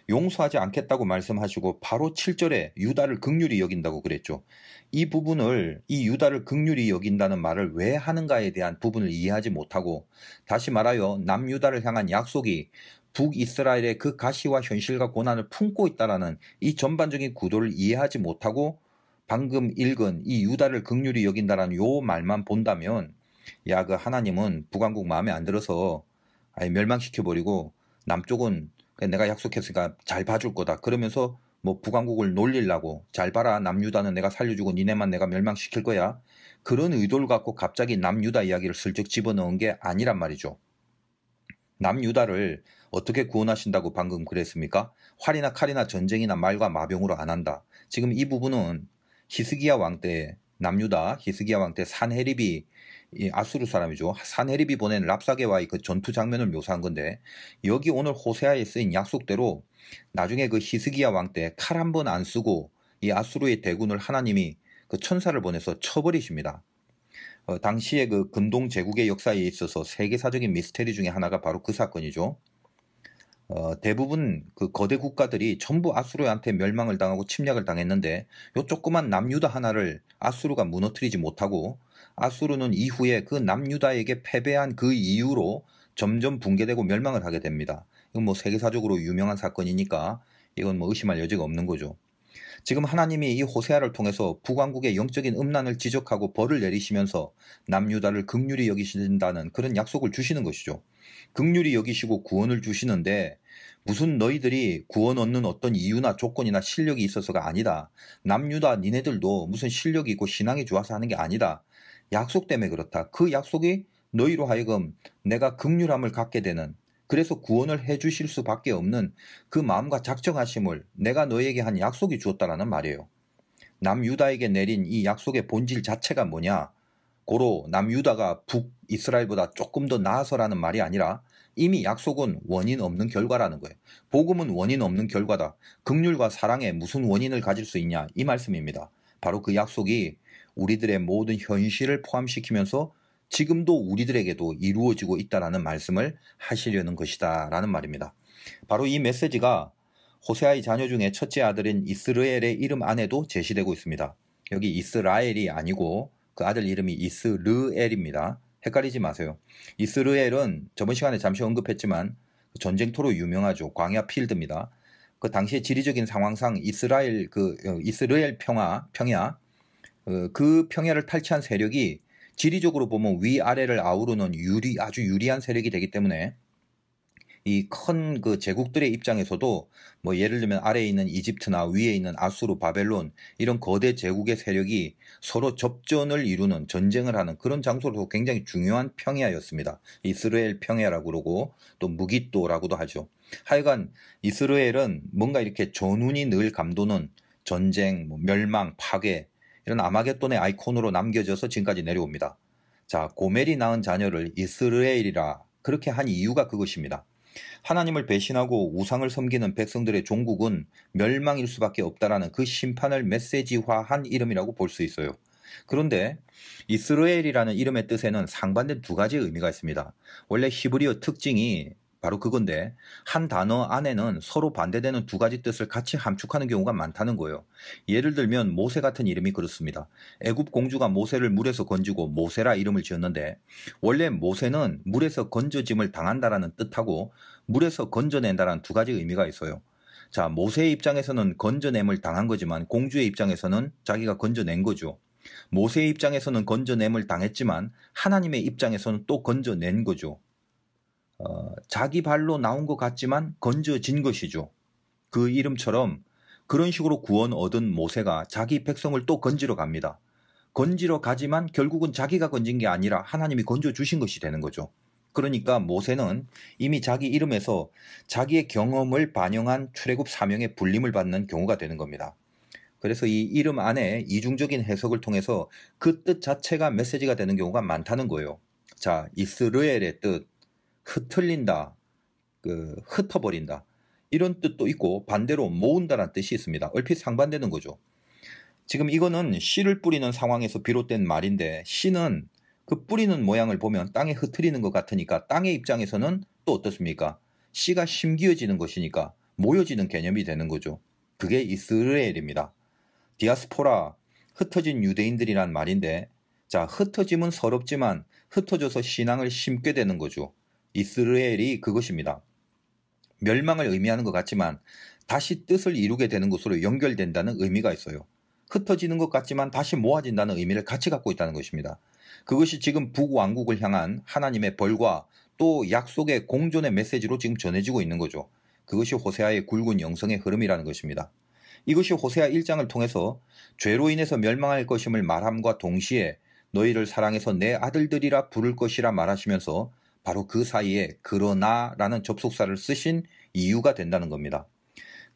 용서하지 않겠다고 말씀하시고 바로 7절에 유다를 긍휼히 여긴다고 그랬죠. 이 부분을, 이 유다를 긍휼히 여긴다는 말을 왜 하는가에 대한 부분을 이해하지 못하고, 다시 말하여 남유다를 향한 약속이 북이스라엘의 그 가시와 현실과 고난을 품고 있다라는 이 전반적인 구도를 이해하지 못하고 방금 읽은 이 유다를 긍휼히 여긴다라는 요 말만 본다면, 야, 그 하나님은 북왕국 마음에 안 들어서 아예 멸망시켜버리고 남쪽은 내가 약속했으니까 잘 봐줄 거다 그러면서 뭐 북왕국을 놀리려고 잘 봐라 남유다는 내가 살려주고 니네만 내가 멸망시킬 거야, 그런 의도를 갖고 갑자기 남유다 이야기를 슬쩍 집어넣은 게 아니란 말이죠. 남유다를 어떻게 구원하신다고 방금 그랬습니까? 활이나 칼이나 전쟁이나 말과 마병으로 안 한다. 지금 이 부분은 히스기야 왕 때, 남유다 히스기야 왕 때 산헤립이, 이 아수르 사람이죠, 산헤립이 보낸 랍사게와의 그 전투 장면을 묘사한 건데, 여기 오늘 호세아에 쓰인 약속대로 나중에 그 히스기야 왕 때 칼 한 번 안 쓰고 이 아수르의 대군을 하나님이 그 천사를 보내서 쳐버리십니다. 당시에 그 근동 제국의 역사에 있어서 세계사적인 미스테리 중에 하나가 바로 그 사건이죠. 대부분 그 거대 국가들이 전부 아수르한테 멸망을 당하고 침략을 당했는데, 요 조그만 남유다 하나를 아수르가 무너뜨리지 못하고, 아수르는 이후에 그 남유다에게 패배한 그 이유로 점점 붕괴되고 멸망을 하게 됩니다. 이건 뭐 세계사적으로 유명한 사건이니까 이건 뭐 의심할 여지가 없는 거죠. 지금 하나님이 이 호세아를 통해서 북왕국의 영적인 음란을 지적하고 벌을 내리시면서 남유다를 긍휼히 여기신다는 그런 약속을 주시는 것이죠. 긍휼히 여기시고 구원을 주시는데 무슨 너희들이 구원 얻는 어떤 이유나 조건이나 실력이 있어서가 아니다. 남유다 니네들도 무슨 실력이 있고 신앙이 좋아서 하는 게 아니다. 약속 때문에 그렇다. 그 약속이 너희로 하여금 내가 긍휼함을 갖게 되는, 그래서 구원을 해주실 수밖에 없는 그 마음과 작정하심을 내가 너희에게 한 약속이 주었다라는 말이에요. 남유다에게 내린 이 약속의 본질 자체가 뭐냐? 고로 남유다가 북이스라엘보다 조금 더 나아서라는 말이 아니라 이미 약속은 원인 없는 결과라는 거예요. 복음은 원인 없는 결과다. 긍휼과 사랑에 무슨 원인을 가질 수 있냐? 이 말씀입니다. 바로 그 약속이 우리들의 모든 현실을 포함시키면서 지금도 우리들에게도 이루어지고 있다라는 말씀을 하시려는 것이다 라는 말입니다. 바로 이 메시지가 호세아의 자녀 중에 첫째 아들인 이스르엘의 이름 안에도 제시되고 있습니다. 여기 이스라엘이 아니고 그 아들 이름이 이스르엘입니다. 헷갈리지 마세요. 이스르엘은 저번 시간에 잠시 언급했지만 전쟁터로 유명하죠. 광야 필드입니다. 그 당시의 지리적인 상황상 이스라엘 평야 그 평야를 탈취한 세력이 지리적으로 보면 위아래를 아우르는 아주 유리한 세력이 되기 때문에 이 큰 그 제국들의 입장에서도 뭐 예를 들면 아래에 있는 이집트나 위에 있는 아수르, 바벨론 이런 거대 제국의 세력이 서로 접전을 이루는, 전쟁을 하는 그런 장소로 굉장히 중요한 평야였습니다. 이스라엘 평야라고 그러고 또 무깃도라고도 하죠. 하여간 이스라엘은 뭔가 이렇게 전운이 늘 감도는 전쟁, 멸망, 파괴, 이런 아마겟돈의 아이콘으로 남겨져서 지금까지 내려옵니다. 자, 고멜이 낳은 자녀를 이스라엘이라 그렇게 한 이유가 그것입니다. 하나님을 배신하고 우상을 섬기는 백성들의 종국은 멸망일 수밖에 없다라는 그 심판을 메시지화한 이름이라고 볼 수 있어요. 그런데 이스라엘이라는 이름의 뜻에는 상반된 두 가지 의미가 있습니다. 원래 히브리어 특징이 바로 그건데 한 단어 안에는 서로 반대되는 두 가지 뜻을 같이 함축하는 경우가 많다는 거예요. 예를 들면 모세 같은 이름이 그렇습니다. 애굽 공주가 모세를 물에서 건지고 모세라 이름을 지었는데, 원래 모세는 물에서 건져짐을 당한다라는 뜻하고 물에서 건져낸다라는 두 가지 의미가 있어요. 자, 모세의 입장에서는 건져냄을 당한 거지만 공주의 입장에서는 자기가 건져낸 거죠. 모세의 입장에서는 건져냄을 당했지만 하나님의 입장에서는 또 건져낸 거죠. 자기 발로 나온 것 같지만 건져진 것이죠. 그 이름처럼 그런 식으로 구원 얻은 모세가 자기 백성을 또 건지러 갑니다. 건지러 가지만 결국은 자기가 건진 게 아니라 하나님이 건져주신 것이 되는 거죠. 그러니까 모세는 이미 자기 이름에서 자기의 경험을 반영한 출애굽 사명의 불림을 받는 경우가 되는 겁니다. 그래서 이 이름 안에 이중적인 해석을 통해서 그 뜻 자체가 메시지가 되는 경우가 많다는 거예요. 자, 이스라엘의 뜻, 흩틀린다, 흩어버린다, 이런 뜻도 있고 반대로 모은다라는 뜻이 있습니다. 얼핏 상반되는 거죠. 지금 이거는 씨를 뿌리는 상황에서 비롯된 말인데, 씨는 그 뿌리는 모양을 보면 땅에 흩트리는 것 같으니까 땅의 입장에서는 또 어떻습니까? 씨가 심기어지는 것이니까 모여지는 개념이 되는 거죠. 그게 이스라엘입니다. 디아스포라, 흩어진 유대인들이란 말인데, 자, 흩어짐은 서럽지만 흩어져서 신앙을 심게 되는 거죠. 이스라엘이 그것입니다. 멸망을 의미하는 것 같지만 다시 뜻을 이루게 되는 것으로 연결된다는 의미가 있어요. 흩어지는 것 같지만 다시 모아진다는 의미를 같이 갖고 있다는 것입니다. 그것이 지금 북왕국을 향한 하나님의 벌과 또 약속의 공존의 메시지로 지금 전해지고 있는 거죠. 그것이 호세아의 굵은 영성의 흐름이라는 것입니다. 이것이 호세아 1장을 통해서 죄로 인해서 멸망할 것임을 말함과 동시에 너희를 사랑해서 내 아들들이라 부를 것이라 말하시면서 바로 그 사이에 그러나라는 접속사를 쓰신 이유가 된다는 겁니다.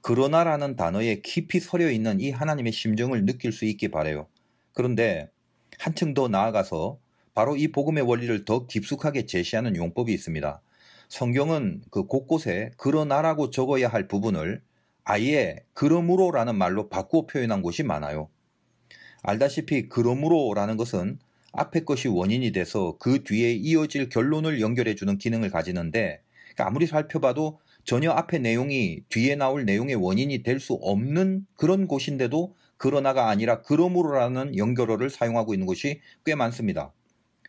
그러나라는 단어에 깊이 서려 있는 이 하나님의 심정을 느낄 수 있기 바라요. 그런데 한층 더 나아가서 바로 이 복음의 원리를 더 깊숙하게 제시하는 용법이 있습니다. 성경은 그 곳곳에 그러나라고 적어야 할 부분을 아예 그러므로라는 말로 바꾸어 표현한 곳이 많아요. 알다시피 그러므로라는 것은 앞에 것이 원인이 돼서 그 뒤에 이어질 결론을 연결해주는 기능을 가지는데, 그러니까 아무리 살펴봐도 전혀 앞에 내용이 뒤에 나올 내용의 원인이 될 수 없는 그런 곳인데도 그러나가 아니라 그러므로라는 연결어를 사용하고 있는 곳이 꽤 많습니다.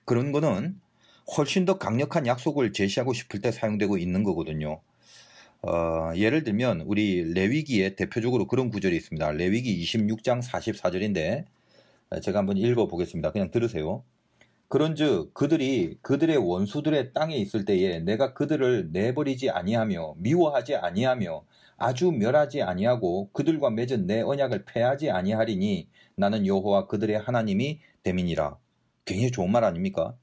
그런 거는 훨씬 더 강력한 약속을 제시하고 싶을 때 사용되고 있는 거거든요. 예를 들면 우리 레위기에 대표적으로 그런 구절이 있습니다. 레위기 26장 44절인데 제가 한번 읽어보겠습니다. 그냥 들으세요. 그런즉 그들이 그들의 원수들의 땅에 있을 때에 내가 그들을 내버리지 아니하며 미워하지 아니하며 아주 멸하지 아니하고 그들과 맺은 내 언약을 폐하지 아니하리니 나는 여호와 그들의 하나님이 됨이니라. 굉장히 좋은 말 아닙니까?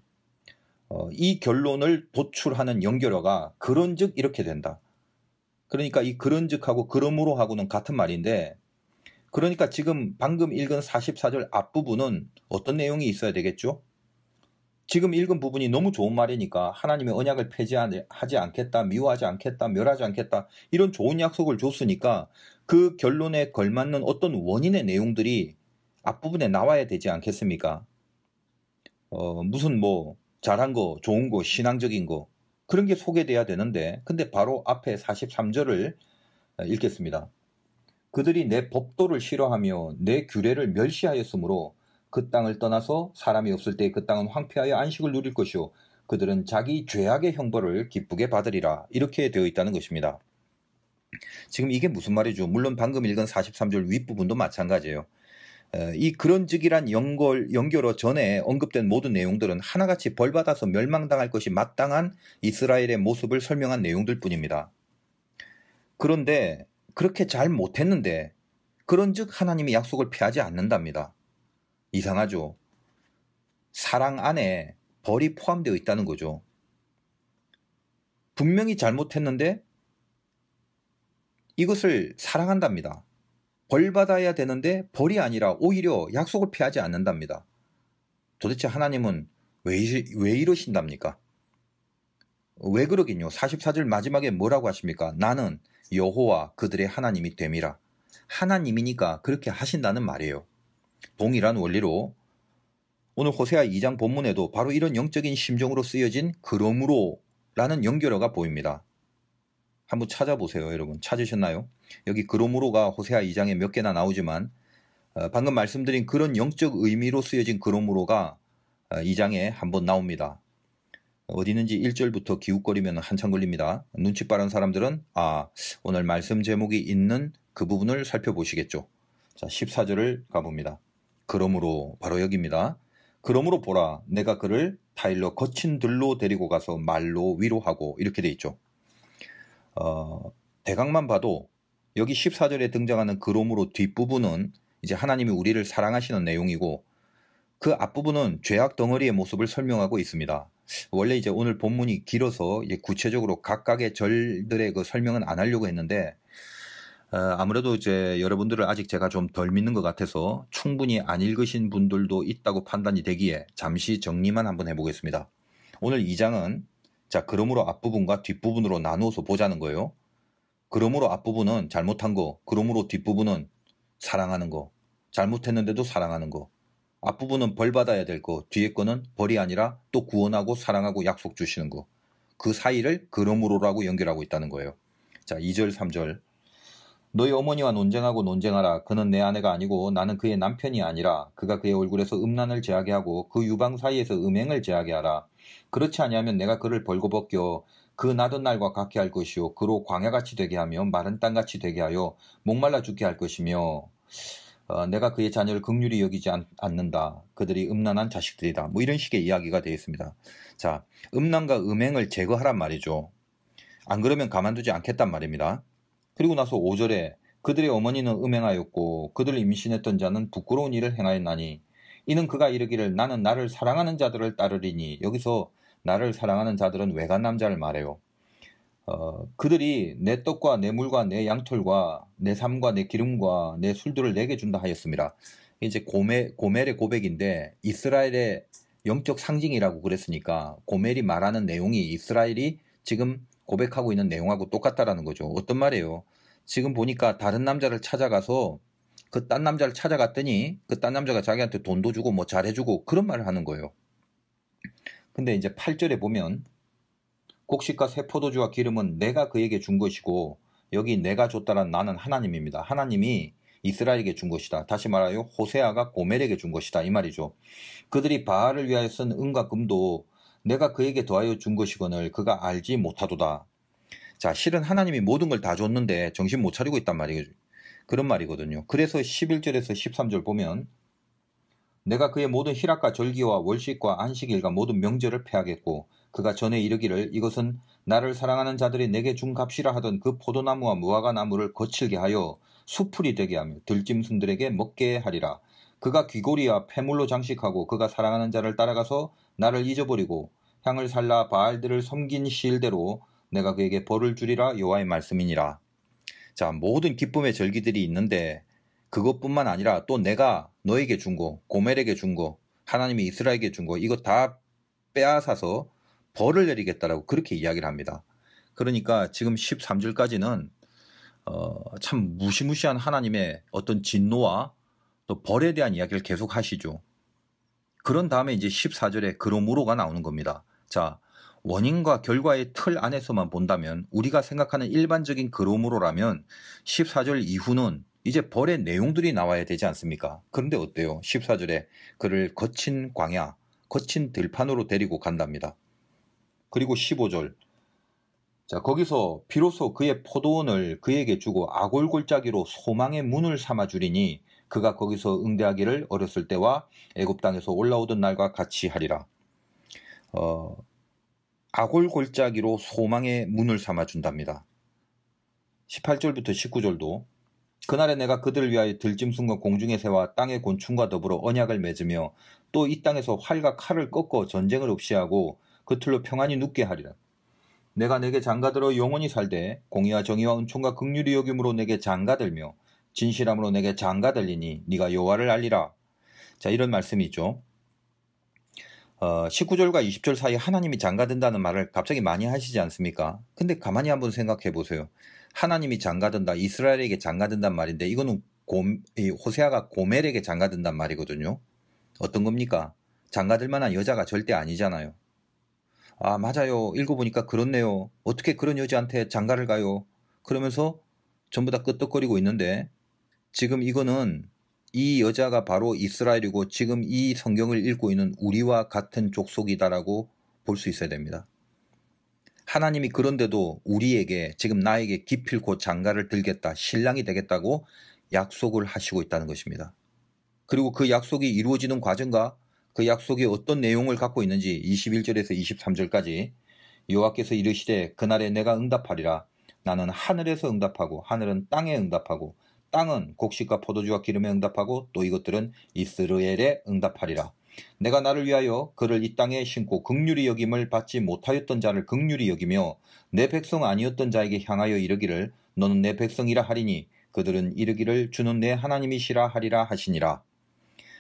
이 결론을 도출하는 연결어가 그런즉 이렇게 된다. 그러니까 이 그런즉하고 그러므로 하고는 같은 말인데, 그러니까 지금 방금 읽은 44절 앞부분은 어떤 내용이 있어야 되겠죠? 지금 읽은 부분이 너무 좋은 말이니까 하나님의 언약을 폐지하지 않겠다, 미워하지 않겠다, 멸하지 않겠다, 이런 좋은 약속을 줬으니까 그 결론에 걸맞는 어떤 원인의 내용들이 앞부분에 나와야 되지 않겠습니까? 무슨 잘한 거, 좋은 거, 신앙적인 거, 그런 게 소개돼야 되는데, 근데 바로 앞에 43절을 읽겠습니다. 그들이 내 법도를 싫어하며 내 규례를 멸시하였으므로 그 땅을 떠나서 사람이 없을 때 그 땅은 황폐하여 안식을 누릴 것이요 그들은 자기 죄악의 형벌을 기쁘게 받으리라. 이렇게 되어 있다는 것입니다. 지금 이게 무슨 말이죠? 물론 방금 읽은 43절 윗부분도 마찬가지예요. 이 그런즉이란 연결어 전에 언급된 모든 내용들은 하나같이 벌받아서 멸망당할 것이 마땅한 이스라엘의 모습을 설명한 내용들 뿐입니다. 그런데 그렇게 잘 못했는데 그런즉 하나님이 약속을 피하지 않는답니다. 이상하죠? 사랑 안에 벌이 포함되어 있다는 거죠. 분명히 잘못했는데 이것을 사랑한답니다. 벌 받아야 되는데 벌이 아니라 오히려 약속을 피하지 않는답니다. 도대체 하나님은 왜 이러신답니까? 왜 그러긴요. 44절 마지막에 뭐라고 하십니까? 나는 여호와 그들의 하나님이 됨이라. 하나님이니까 그렇게 하신다는 말이에요. 동일한 원리로 오늘 호세아 2장 본문에도 바로 이런 영적인 심정으로 쓰여진 그러므로라는 연결어가 보입니다. 한번 찾아보세요. 여러분 찾으셨나요? 여기 그러므로가 호세아 2장에 몇 개나 나오지만 방금 말씀드린 그런 영적 의미로 쓰여진 그러므로가 2장에 한번 나옵니다. 어디 있는지 1절부터 기웃거리면 한참 걸립니다. 눈치 빠른 사람들은 오늘 말씀 제목이 있는 그 부분을 살펴보시겠죠. 자, 14절을 가봅니다. 그러므로 바로 여기입니다. 그러므로 보라, 내가 그를 타일러 거친 들로 데리고 가서 말로 위로하고, 이렇게 돼 있죠. 대강만 봐도 여기 14절에 등장하는 그러므로 뒷부분은 이제 하나님이 우리를 사랑하시는 내용이고, 그 앞부분은 죄악 덩어리의 모습을 설명하고 있습니다. 원래 이제 오늘 본문이 길어서 이제 구체적으로 각각의 절들의 그 설명은 안 하려고 했는데, 아무래도 이제 여러분들을 아직 제가 좀 덜 믿는 것 같아서 충분히 안 읽으신 분들도 있다고 판단이 되기에 잠시 정리만 한번 해보겠습니다. 오늘 2장은 자, 그러므로 앞부분과 뒷부분으로 나누어서 보자는 거예요. 그러므로 앞부분은 잘못한 거, 그러므로 뒷부분은 사랑하는 거, 잘못했는데도 사랑하는 거, 앞부분은 벌 받아야 될 거, 뒤에 거는 벌이 아니라 또 구원하고 사랑하고 약속 주시는 거, 그 사이를 그러므로라고 연결하고 있다는 거예요. 자, 2절 3절. 너희 어머니와 논쟁하라. 그는 내 아내가 아니고 나는 그의 남편이 아니라. 그가 그의 얼굴에서 음란을 제하게 하고 그 유방 사이에서 음행을 제하게 하라. 그렇지 아니하면 내가 그를 벌거벗겨 그 나던 날과 같게 할 것이요 그로 광야같이 되게 하며 마른 땅같이 되게 하여 목말라 죽게 할 것이며, 내가 그의 자녀를 긍휼히 여기지 않는다. 그들이 음란한 자식들이다. 뭐 이런 식의 이야기가 되어 있습니다. 자, 음란과 음행을 제거하란 말이죠. 안 그러면 가만두지 않겠단 말입니다. 그리고 나서 5절에 그들의 어머니는 음행하였고 그들을 임신했던 자는 부끄러운 일을 행하였나니 이는 그가 이르기를 나는 나를 사랑하는 자들을 따르리니. 여기서 나를 사랑하는 자들은 외간 남자를 말해요. 그들이 내 떡과 내 물과 내 양털과 내 삶과 내 기름과 내 술들을 내게 준다 하였습니다. 이제 고멜의 고백인데 이스라엘의 영적 상징이라고 그랬으니까 고멜이 말하는 내용이 이스라엘이 지금 고백하고 있는 내용하고 똑같다라는 거죠. 어떤 말이에요? 지금 보니까 다른 남자를 찾아가서 그 딴 남자를 찾아갔더니 그 딴 남자가 자기한테 돈도 주고 뭐 잘해주고 그런 말을 하는 거예요. 근데 이제 8절에 보면 곡식과 새 포도주와 기름은 내가 그에게 준 것이고, 여기 내가 줬다란 나는 하나님입니다. 하나님이 이스라엘에게 준 것이다. 다시 말하여 호세아가 고멜에게 준 것이다, 이 말이죠. 그들이 바알을 위하여 쓴 은과 금도 내가 그에게 더하여 준 것이거늘 그가 알지 못하도다. 자, 실은 하나님이 모든 걸 다 줬는데 정신 못 차리고 있단 말이죠. 그런 말이거든요. 그래서 11절에서 13절 보면 내가 그의 모든 희락과 절기와 월식과 안식일과 모든 명절을 폐하겠고 그가 전에 이르기를 이것은 나를 사랑하는 자들이 내게 준 값이라 하던 그 포도나무와 무화과 나무를 거칠게 하여 수풀이 되게 하며 들짐승들에게 먹게 하리라. 그가 귀고리와 폐물로 장식하고 그가 사랑하는 자를 따라가서 나를 잊어버리고 향을 살라 바알들을 섬긴 시일대로 내가 그에게 벌을 주리라. 여호와의 말씀이니라. 자, 모든 기쁨의 절기들이 있는데 그것뿐만 아니라 또 내가 너에게 준 거, 고멜에게 준 거, 하나님이 이스라엘에게 준 거, 이거 다 빼앗아서 벌을 내리겠다라고 그렇게 이야기를 합니다. 그러니까 지금 13절까지는 참 무시무시한 하나님의 어떤 진노와 또 벌에 대한 이야기를 계속 하시죠. 그런 다음에 이제 14절에 그러므로가 나오는 겁니다. 자, 원인과 결과의 틀 안에서만 본다면 우리가 생각하는 일반적인 그러므로라면 14절 이후는 이제 벌의 내용들이 나와야 되지 않습니까? 그런데 어때요? 14절에 그를 거친 광야, 거친 들판으로 데리고 간답니다. 그리고 15절, 자, 거기서 비로소 그의 포도원을 그에게 주고 아골골짜기로 소망의 문을 삼아주리니 그가 거기서 응대하기를 어렸을 때와 애굽 땅에서 올라오던 날과 같이 하리라. 아골골짜기로 소망의 문을 삼아준답니다. 18절부터 19절도 그날에 내가 그들을 위하여 들짐승과 공중의 새와 땅의 곤충과 더불어 언약을 맺으며 또 이 땅에서 활과 칼을 꺾어 전쟁을 없이 하고 그 틀로 평안히 눕게 하리라. 내가 내게 장가들어 영원히 살되 공의와 정의와 은총과 긍휼이 여김으로 내게 장가들며 진실함으로 내게 장가들리니 네가 여호와를 알리라. 자, 이런 말씀이 있죠. 19절과 20절 사이에 하나님이 장가든다는 말을 갑자기 많이 하시지 않습니까? 근데 가만히 한번 생각해 보세요. 하나님이 장가든다, 이스라엘에게 장가든단 말인데 이거는 호세아가 고멜에게 장가든단 말이거든요. 어떤 겁니까? 장가들 만한 여자가 절대 아니잖아요. 아, 맞아요. 읽어보니까 그렇네요. 어떻게 그런 여자한테 장가를 가요? 그러면서 전부 다 끄떡거리고 있는데 지금 이거는 이 여자가 바로 이스라엘이고 지금 이 성경을 읽고 있는 우리와 같은 족속이다라고 볼 수 있어야 됩니다. 하나님이 그런데도 우리에게 지금 나에게 기필코 장가를 들겠다, 신랑이 되겠다고 약속을 하시고 있다는 것입니다. 그리고 그 약속이 이루어지는 과정과 그 약속이 어떤 내용을 갖고 있는지 21절에서 23절까지 여호와께서 이르시되 그날에 내가 응답하리라. 나는 하늘에서 응답하고 하늘은 땅에 응답하고 땅은 곡식과 포도주와 기름에 응답하고 또 이것들은 이스라엘에 응답하리라. 내가 나를 위하여 그를 이 땅에 심고 긍휼히 여김을 받지 못하였던 자를 긍휼히 여기며 내 백성 아니었던 자에게 향하여 이르기를 너는 내 백성이라 하리니 그들은 이르기를 주는 내 하나님이시라 하리라 하시니라.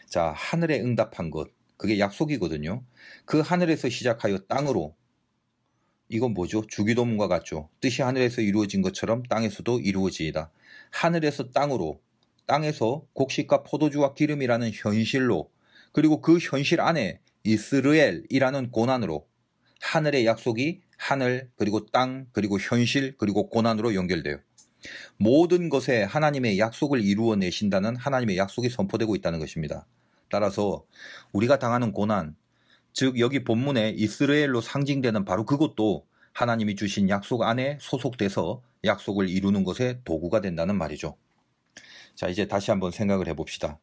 자, 하늘에 응답한 것, 그게 약속이거든요. 그 하늘에서 시작하여 땅으로, 이건 뭐죠? 주기도문과 같죠. 뜻이 하늘에서 이루어진 것처럼 땅에서도 이루어지이다. 하늘에서 땅으로, 땅에서 곡식과 포도주와 기름이라는 현실로, 그리고 그 현실 안에 이스라엘이라는 고난으로, 하늘의 약속이 하늘, 그리고 땅, 그리고 현실, 그리고 고난으로 연결돼요. 모든 것에 하나님의 약속을 이루어내신다는 하나님의 약속이 선포되고 있다는 것입니다. 따라서 우리가 당하는 고난, 즉 여기 본문에 이스라엘로 상징되는 바로 그것도 하나님이 주신 약속 안에 소속돼서 약속을 이루는 것에 도구가 된다는 말이죠. 자, 이제 다시 한번 생각을 해봅시다.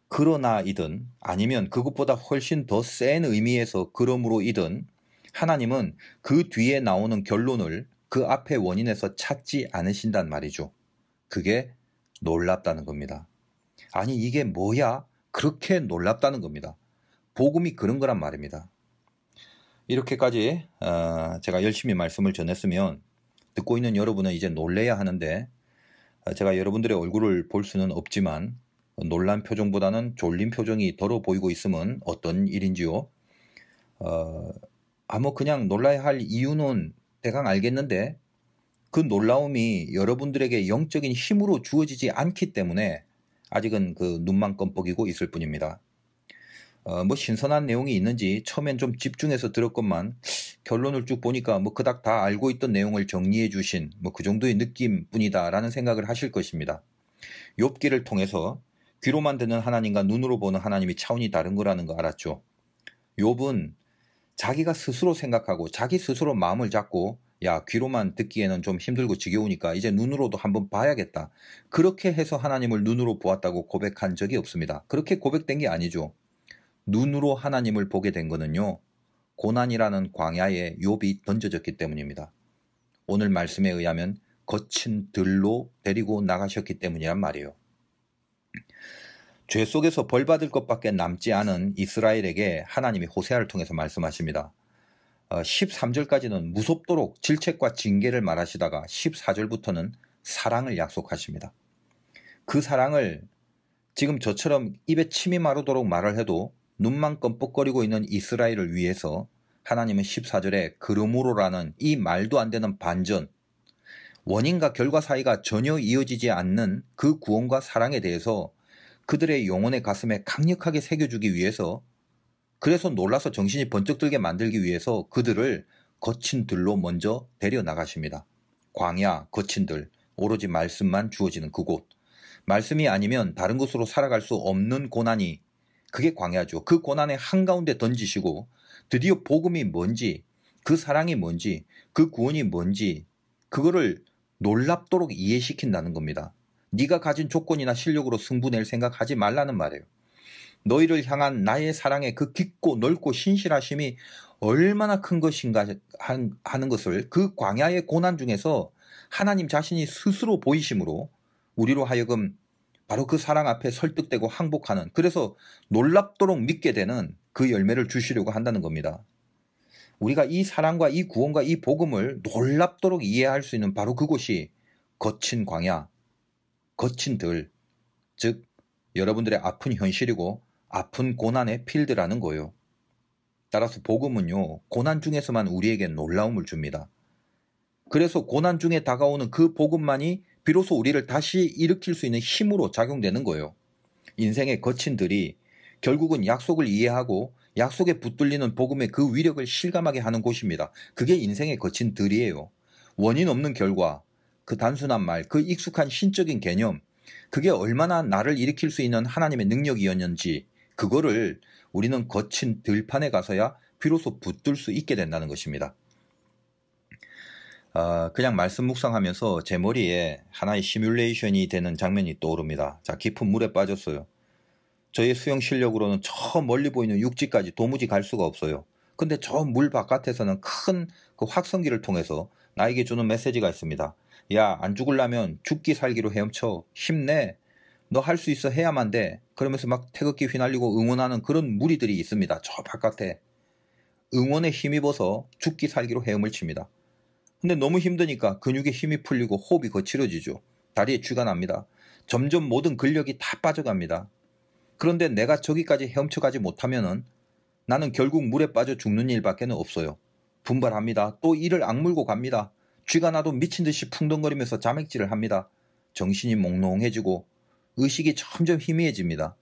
그러나이든 아니면 그것보다 훨씬 더 센 의미에서 그러므로이든 하나님은 그 뒤에 나오는 결론을 그 앞의 원인에서 찾지 않으신단 말이죠. 그게 놀랍다는 겁니다. 아니 이게 뭐야? 그렇게 놀랍다는 겁니다. 복음이 그런 거란 말입니다. 이렇게까지 제가 열심히 말씀을 전했으면 듣고 있는 여러분은 이제 놀래야 하는데, 제가 여러분들의 얼굴을 볼 수는 없지만 놀란 표정보다는 졸린 표정이 덜어 보이고 있으면 어떤 일인지요? 그냥 놀라야 할 이유는 대강 알겠는데 그 놀라움이 여러분들에게 영적인 힘으로 주어지지 않기 때문에 아직은 그 눈만 껌뻑이고 있을 뿐입니다. 신선한 내용이 있는지 처음엔 좀 집중해서 들었건만 결론을 쭉 보니까 그닥 다 알고 있던 내용을 정리해 주신 그 정도의 느낌뿐이다 라는 생각을 하실 것입니다. 욥기를 통해서 귀로만 듣는 하나님과 눈으로 보는 하나님이 차원이 다른 거라는 거 알았죠. 욥은 자기가 스스로 생각하고 자기 스스로 마음을 잡고 야, 귀로만 듣기에는 좀 힘들고 지겨우니까 이제 눈으로도 한번 봐야겠다. 그렇게 해서 하나님을 눈으로 보았다고 고백한 적이 없습니다. 그렇게 고백된 게 아니죠. 눈으로 하나님을 보게 된 거는요, 고난이라는 광야에 욥이 던져졌기 때문입니다. 오늘 말씀에 의하면 거친 들로 데리고 나가셨기 때문이란 말이에요. 죄 속에서 벌받을 것밖에 남지 않은 이스라엘에게 하나님이 호세아를 통해서 말씀하십니다. 13절까지는 무섭도록 질책과 징계를 말하시다가 14절부터는 사랑을 약속하십니다. 그 사랑을 지금 저처럼 입에 침이 마르도록 말을 해도 눈만 껌뻑거리고 있는 이스라엘을 위해서 하나님은 14절에 그러므로라는 이 말도 안 되는 반전, 원인과 결과 사이가 전혀 이어지지 않는 그 구원과 사랑에 대해서 그들의 영혼의 가슴에 강력하게 새겨주기 위해서, 그래서 놀라서 정신이 번쩍 들게 만들기 위해서 그들을 거친 들로 먼저 데려나가십니다. 광야, 거친 들, 오로지 말씀만 주어지는 그곳. 말씀이 아니면 다른 곳으로 살아갈 수 없는 고난이, 그게 광야죠. 그 고난의 한가운데 던지시고 드디어 복음이 뭔지, 그 사랑이 뭔지, 그 구원이 뭔지 그거를 놀랍도록 이해시킨다는 겁니다. 네가 가진 조건이나 실력으로 승부낼 생각하지 말라는 말이에요. 너희를 향한 나의 사랑의 그 깊고 넓고 신실하심이 얼마나 큰 것인가 하는 것을 그 광야의 고난 중에서 하나님 자신이 스스로 보이심으로 우리로 하여금 바로 그 사랑 앞에 설득되고 항복하는, 그래서 놀랍도록 믿게 되는 그 열매를 주시려고 한다는 겁니다. 우리가 이 사랑과 이 구원과 이 복음을 놀랍도록 이해할 수 있는 바로 그곳이 거친 광야, 거친 들, 즉 여러분들의 아픈 현실이고 아픈 고난의 필드라는 거예요. 따라서 복음은요, 고난 중에서만 우리에게 놀라움을 줍니다. 그래서 고난 중에 다가오는 그 복음만이 비로소 우리를 다시 일으킬 수 있는 힘으로 작용되는 거예요. 인생의 거친 들이 결국은 약속을 이해하고 약속에 붙들리는 복음의 그 위력을 실감하게 하는 곳입니다. 그게 인생의 거친 들이에요. 원인 없는 결과, 그 단순한 말, 그 익숙한 신적인 개념, 그게 얼마나 나를 일으킬 수 있는 하나님의 능력이었는지 그거를 우리는 거친 들판에 가서야 비로소 붙들 수 있게 된다는 것입니다. 그냥 말씀 묵상하면서 제 머리에 하나의 시뮬레이션이 되는 장면이 떠오릅니다. 자, 깊은 물에 빠졌어요. 저의 수영 실력으로는 저 멀리 보이는 육지까지 도무지 갈 수가 없어요. 근데 저 물 바깥에서는 큰 그 확성기를 통해서 나에게 주는 메시지가 있습니다. 야, 안 죽으려면 죽기 살기로 헤엄쳐. 힘내. 너 할 수 있어. 해야만 돼. 그러면서 막 태극기 휘날리고 응원하는 그런 무리들이 있습니다. 저 바깥에. 응원에 힘입어서 죽기 살기로 헤엄을 칩니다. 근데 너무 힘드니까 근육에 힘이 풀리고 호흡이 거칠어지죠. 다리에 쥐가 납니다. 점점 모든 근력이 다 빠져갑니다. 그런데 내가 저기까지 헤엄쳐가지 못하면은 나는 결국 물에 빠져 죽는 일밖에 없어요. 분발합니다. 또 이를 악물고 갑니다. 쥐가 나도 미친 듯이 풍덩거리면서 자맥질을 합니다. 정신이 몽롱해지고 의식이 점점 희미해집니다.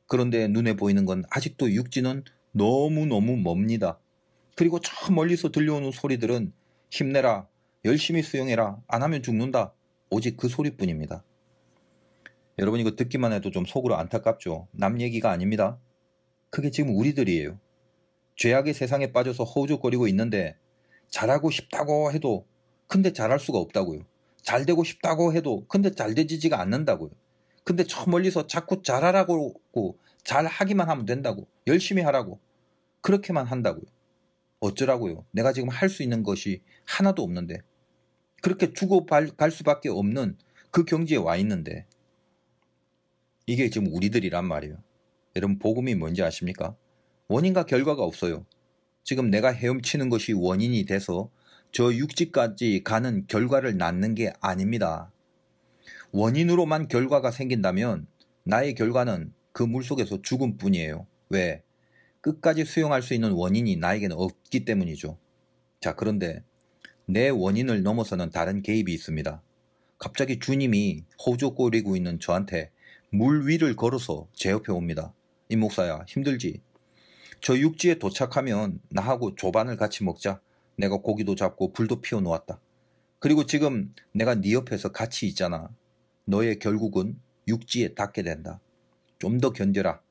그런데 눈에 보이는 건 아직도 육지는 너무너무 멉니다. 그리고 저 멀리서 들려오는 소리들은 힘내라, 열심히 수영해라, 안 하면 죽는다. 오직 그 소리뿐입니다. 여러분 이거 듣기만 해도 좀 속으로 안타깝죠. 남 얘기가 아닙니다. 그게 지금 우리들이에요. 죄악의 세상에 빠져서 허우적거리고 있는데 잘하고 싶다고 해도 근데 잘할 수가 없다고요. 잘 되고 싶다고 해도 근데 잘 되지가 않는다고요. 근데 저 멀리서 자꾸 잘하라고 잘하기만 하면 된다고, 열심히 하라고, 그렇게만 한다고요. 어쩌라고요. 내가 지금 할 수 있는 것이 하나도 없는데, 그렇게 죽어갈 수밖에 없는 그 경지에 와 있는데, 이게 지금 우리들이란 말이에요. 여러분 복음이 뭔지 아십니까? 원인과 결과가 없어요. 지금 내가 헤엄치는 것이 원인이 돼서 저 육지까지 가는 결과를 낳는 게 아닙니다. 원인으로만 결과가 생긴다면 나의 결과는 그 물속에서 죽음뿐이에요. 왜? 끝까지 수용할 수 있는 원인이 나에게는 없기 때문이죠. 자, 그런데 내 원인을 넘어서는 다른 개입이 있습니다. 갑자기 주님이 호적거리고 있는 저한테 물 위를 걸어서 제 옆에 옵니다. 이 목사야, 힘들지? 저 육지에 도착하면 나하고 조반을 같이 먹자. 내가 고기도 잡고 불도 피워 놓았다. 그리고 지금 내가 네 옆에서 같이 있잖아. 너의 결국은 육지에 닿게 된다. 좀 더 견뎌라.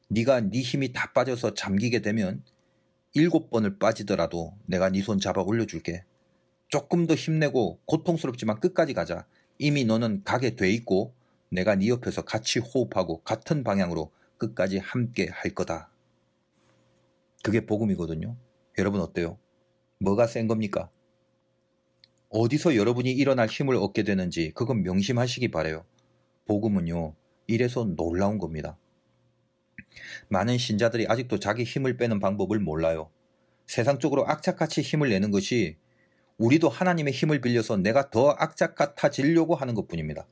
네가 네 힘이 다 빠져서 잠기게 되면 7번을 빠지더라도 내가 네 손 잡아 올려줄게. 조금 더 힘내고 고통스럽지만 끝까지 가자. 이미 너는 가게 돼 있고 내가 네 옆에서 같이 호흡하고 같은 방향으로 끝까지 함께 할 거다. 그게 복음이거든요. 여러분 어때요? 뭐가 센 겁니까? 어디서 여러분이 일어날 힘을 얻게 되는지 그건 명심하시기 바라요. 복음은요, 이래서 놀라운 겁니다. 많은 신자들이 아직도 자기 힘을 빼는 방법을 몰라요. 세상적으로 악착같이 힘을 내는 것이 우리도 하나님의 힘을 빌려서 내가 더 악착같아지려고 하는 것뿐입니다.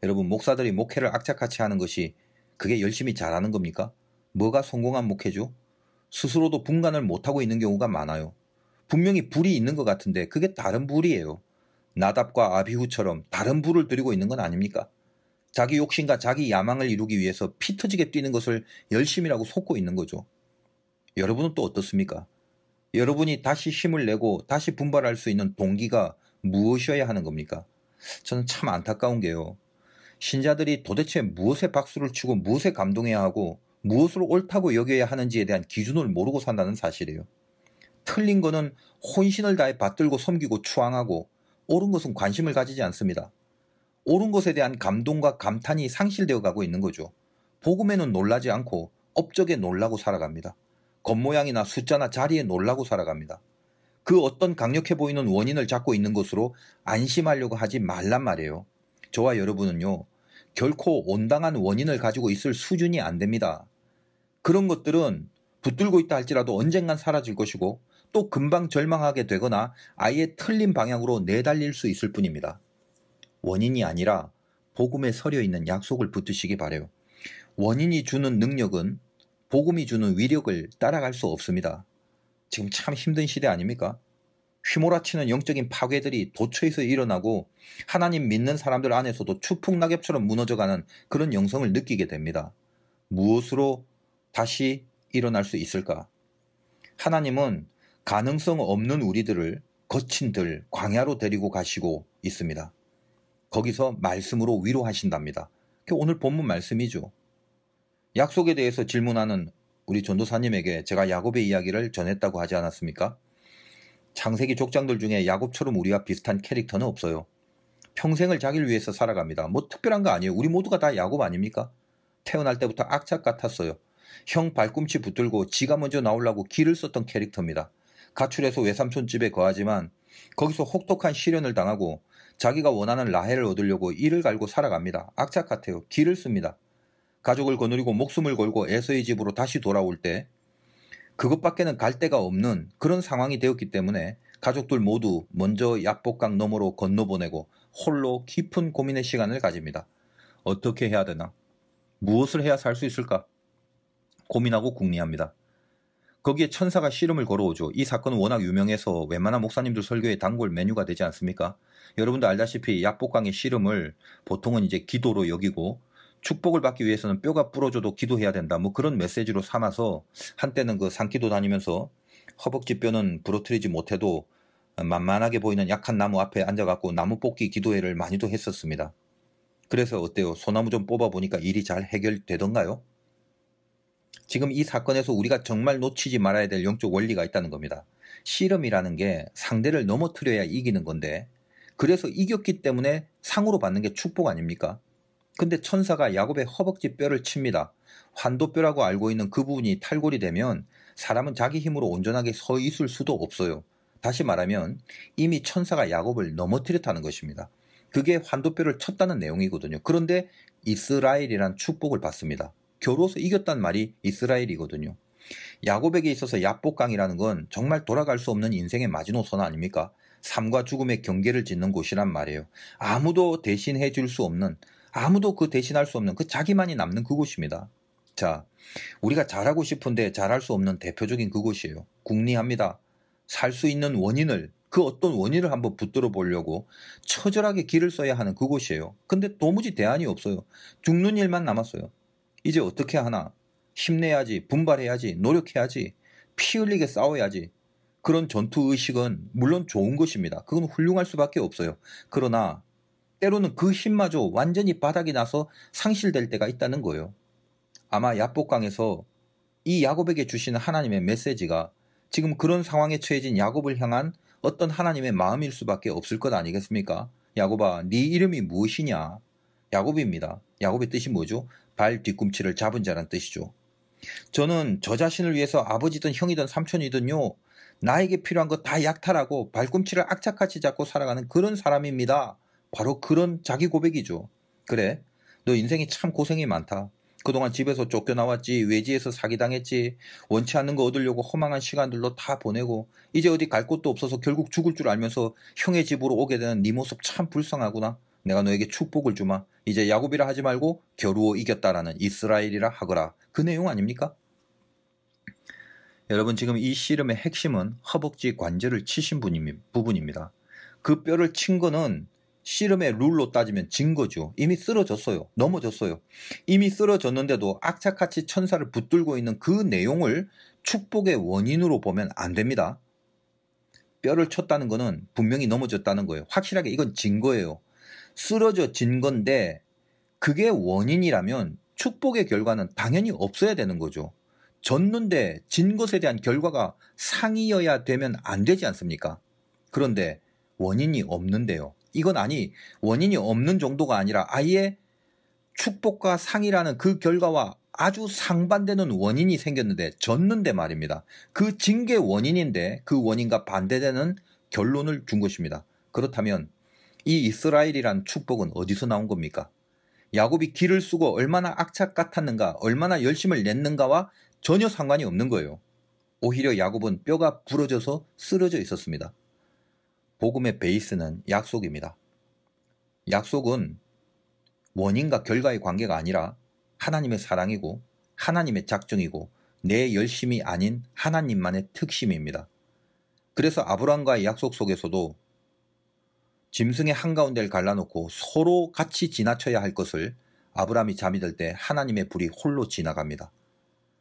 여러분, 목사들이 목회를 악착같이 하는 것이 그게 열심히 잘하는 겁니까? 뭐가 성공한 목회죠? 스스로도 분간을 못하고 있는 경우가 많아요. 분명히 불이 있는 것 같은데 그게 다른 불이에요. 나답과 아비후처럼 다른 불을 들이고 있는 건 아닙니까? 자기 욕심과 자기 야망을 이루기 위해서 피 터지게 뛰는 것을 열심이라고 속고 있는 거죠. 여러분은 또 어떻습니까? 여러분이 다시 힘을 내고 다시 분발할 수 있는 동기가 무엇이어야 하는 겁니까? 저는 참 안타까운 게요. 신자들이 도대체 무엇에 박수를 치고 무엇에 감동해야 하고 무엇으로 옳다고 여겨야 하는지에 대한 기준을 모르고 산다는 사실이에요. 틀린 거는 혼신을 다해 받들고 섬기고 추앙하고 옳은 것은 관심을 가지지 않습니다. 옳은 것에 대한 감동과 감탄이 상실되어 가고 있는 거죠. 복음에는 놀라지 않고 업적에 놀라고 살아갑니다. 겉모양이나 숫자나 자리에 놀라고 살아갑니다. 그 어떤 강력해 보이는 원인을 잡고 있는 것으로 안심하려고 하지 말란 말이에요. 저와 여러분은요, 결코 온당한 원인을 가지고 있을 수준이 안 됩니다. 그런 것들은 붙들고 있다 할지라도 언젠간 사라질 것이고 또 금방 절망하게 되거나 아예 틀린 방향으로 내달릴 수 있을 뿐입니다. 원인이 아니라 복음에 서려 있는 약속을 붙드시기 바라요. 원인이 주는 능력은 복음이 주는 위력을 따라갈 수 없습니다. 지금 참 힘든 시대 아닙니까? 휘몰아치는 영적인 파괴들이 도처에서 일어나고 하나님 믿는 사람들 안에서도 추풍낙엽처럼 무너져가는 그런 영성을 느끼게 됩니다. 무엇으로 다시 일어날 수 있을까? 하나님은 가능성 없는 우리들을 거친 들, 광야로 데리고 가시고 있습니다. 거기서 말씀으로 위로하신답니다. 그게 오늘 본문 말씀이죠. 약속에 대해서 질문하는 우리 전도사님에게 제가 야곱의 이야기를 전했다고 하지 않았습니까? 창세기 족장들 중에 야곱처럼 우리와 비슷한 캐릭터는 없어요. 평생을 자기를 위해서 살아갑니다. 뭐 특별한 거 아니에요. 우리 모두가 다 야곱 아닙니까? 태어날 때부터 악착 같았어요. 형 발꿈치 붙들고 지가 먼저 나오려고 기를 썼던 캐릭터입니다. 가출해서 외삼촌 집에 거하지만 거기서 혹독한 시련을 당하고 자기가 원하는 라헬을 얻으려고 이를 갈고 살아갑니다. 악착 같아요. 기를 씁니다. 가족을 거느리고 목숨을 걸고 에서의 집으로 다시 돌아올 때 그것밖에는 갈 데가 없는 그런 상황이 되었기 때문에 가족들 모두 먼저 야복강 너머로 건너보내고 홀로 깊은 고민의 시간을 가집니다. 어떻게 해야 되나? 무엇을 해야 살 수 있을까? 고민하고 궁리합니다. 거기에 천사가 씨름을 걸어오죠. 이 사건은 워낙 유명해서 웬만한 목사님들 설교에 단골 메뉴가 되지 않습니까? 여러분도 알다시피 야복강의 씨름을 보통은 이제 기도로 여기고 축복을 받기 위해서는 뼈가 부러져도 기도해야 된다. 뭐 그런 메시지로 삼아서 한때는 그 산기도 다니면서 허벅지 뼈는 부러뜨리지 못해도 만만하게 보이는 약한 나무 앞에 앉아갖고 나무 뽑기 기도회를 많이도 했었습니다. 그래서 어때요? 소나무 좀 뽑아보니까 일이 잘 해결되던가요? 지금 이 사건에서 우리가 정말 놓치지 말아야 될 영적 원리가 있다는 겁니다. 씨름이라는 게 상대를 넘어뜨려야 이기는 건데 그래서 이겼기 때문에 상으로 받는 게 축복 아닙니까? 근데 천사가 야곱의 허벅지 뼈를 칩니다. 환도뼈라고 알고 있는 그 부분이 탈골이 되면 사람은 자기 힘으로 온전하게 서 있을 수도 없어요. 다시 말하면 이미 천사가 야곱을 넘어뜨렸다는 것입니다. 그게 환도뼈를 쳤다는 내용이거든요. 그런데 이스라엘이란 축복을 받습니다. 겨루어서 이겼단 말이 이스라엘이거든요. 야곱에게 있어서 야복강이라는 건 정말 돌아갈 수 없는 인생의 마지노선 아닙니까? 삶과 죽음의 경계를 짓는 곳이란 말이에요. 아무도 대신해 줄 수 없는, 아무도 그 대신할 수 없는 그 자기만이 남는 그곳입니다. 자, 우리가 잘하고 싶은데 잘할 수 없는 대표적인 그곳이에요. 궁리합니다. 살 수 있는 원인을, 그 어떤 원인을 한번 붙들어 보려고 처절하게 길을 써야 하는 그곳이에요. 근데 도무지 대안이 없어요. 죽는 일만 남았어요. 이제 어떻게 하나? 힘내야지, 분발해야지, 노력해야지, 피 흘리게 싸워야지. 그런 전투의식은 물론 좋은 것입니다. 그건 훌륭할 수밖에 없어요. 그러나 때로는 그 힘마저 완전히 바닥이 나서 상실될 때가 있다는 거예요. 아마 야복강에서 이 야곱에게 주시는 하나님의 메시지가 지금 그런 상황에 처해진 야곱을 향한 어떤 하나님의 마음일 수밖에 없을 것 아니겠습니까? 야곱아, 네 이름이 무엇이냐? 야곱입니다. 야곱의 뜻이 뭐죠? 발 뒤꿈치를 잡은 자란 뜻이죠. 저는 저 자신을 위해서 아버지든 형이든 삼촌이든요, 나에게 필요한 거 다 약탈하고 발꿈치를 악착같이 잡고 살아가는 그런 사람입니다. 바로 그런 자기 고백이죠. 그래, 너 인생이 참 고생이 많다. 그동안 집에서 쫓겨나왔지, 외지에서 사기당했지, 원치 않는 거 얻으려고 허망한 시간들로 다 보내고 이제 어디 갈 곳도 없어서 결국 죽을 줄 알면서 형의 집으로 오게 되는 네 모습 참 불쌍하구나. 내가 너에게 축복을 주마. 이제 야곱이라 하지 말고 겨루어 이겼다라는 이스라엘이라 하거라. 그 내용 아닙니까? 여러분, 지금 이 씨름의 핵심은 허벅지 관절을 치신 부분입니다. 그 뼈를 친 거는 씨름의 룰로 따지면 진 거죠. 이미 쓰러졌어요. 넘어졌어요. 이미 쓰러졌는데도 악착같이 천사를 붙들고 있는 그 내용을 축복의 원인으로 보면 안 됩니다. 뼈를 쳤다는 거는 분명히 넘어졌다는 거예요. 확실하게 이건 진 거예요. 쓰러져 진 건데 그게 원인이라면 축복의 결과는 당연히 없어야 되는 거죠. 졌는데 진 것에 대한 결과가 상이어야 되면 안 되지 않습니까? 그런데 원인이 없는데요. 이건 원인이 없는 정도가 아니라 아예 축복과 상이라는 그 결과와 아주 상반되는 원인이 생겼는데 졌는데 말입니다. 그 진 게 원인인데 그 원인과 반대되는 결론을 준 것입니다. 그렇다면 이 이스라엘이란 축복은 어디서 나온 겁니까? 야곱이 기를 쓰고 얼마나 악착 같았는가, 얼마나 열심을 냈는가와 전혀 상관이 없는 거예요. 오히려 야곱은 뼈가 부러져서 쓰러져 있었습니다. 복음의 베이스는 약속입니다. 약속은 원인과 결과의 관계가 아니라 하나님의 사랑이고 하나님의 작정이고 내 열심이 아닌 하나님만의 특심입니다. 그래서 아브라함과의 약속 속에서도 짐승의 한가운데를 갈라놓고 서로 같이 지나쳐야 할 것을 아브라함이 잠이 들 때 하나님의 불이 홀로 지나갑니다.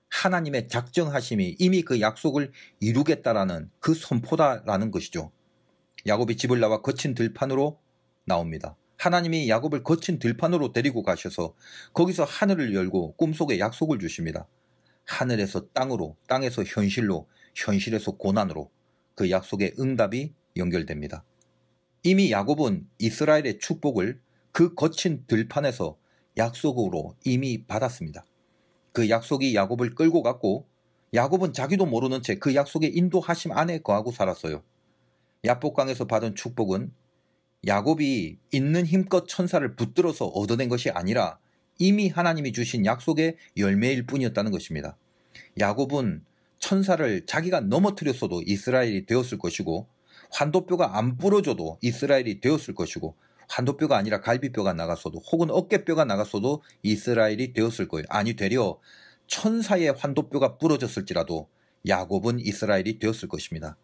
하나님의 작정하심이 이미 그 약속을 이루겠다라는 그 선포다라는 것이죠. 야곱이 집을 나와 거친 들판으로 나옵니다. 하나님이 야곱을 거친 들판으로 데리고 가셔서 거기서 하늘을 열고 꿈속에 약속을 주십니다. 하늘에서 땅으로, 땅에서 현실로, 현실에서 고난으로 그 약속의 응답이 연결됩니다. 이미 야곱은 이스라엘의 축복을 그 거친 들판에서 약속으로 이미 받았습니다. 그 약속이 야곱을 끌고 갔고 야곱은 자기도 모르는 채 그 약속의 인도하심 안에 거하고 살았어요. 야복강에서 받은 축복은 야곱이 있는 힘껏 천사를 붙들어서 얻어낸 것이 아니라 이미 하나님이 주신 약속의 열매일 뿐이었다는 것입니다. 야곱은 천사를 자기가 넘어뜨렸어도 이스라엘이 되었을 것이고 환도뼈가 안 부러져도 이스라엘이 되었을 것이고 환도뼈가 아니라 갈비뼈가 나갔어도 혹은 어깨뼈가 나갔어도 이스라엘이 되었을 거예요. 아니 되려 천사의 환도뼈가 부러졌을지라도 야곱은 이스라엘이 되었을 것입니다.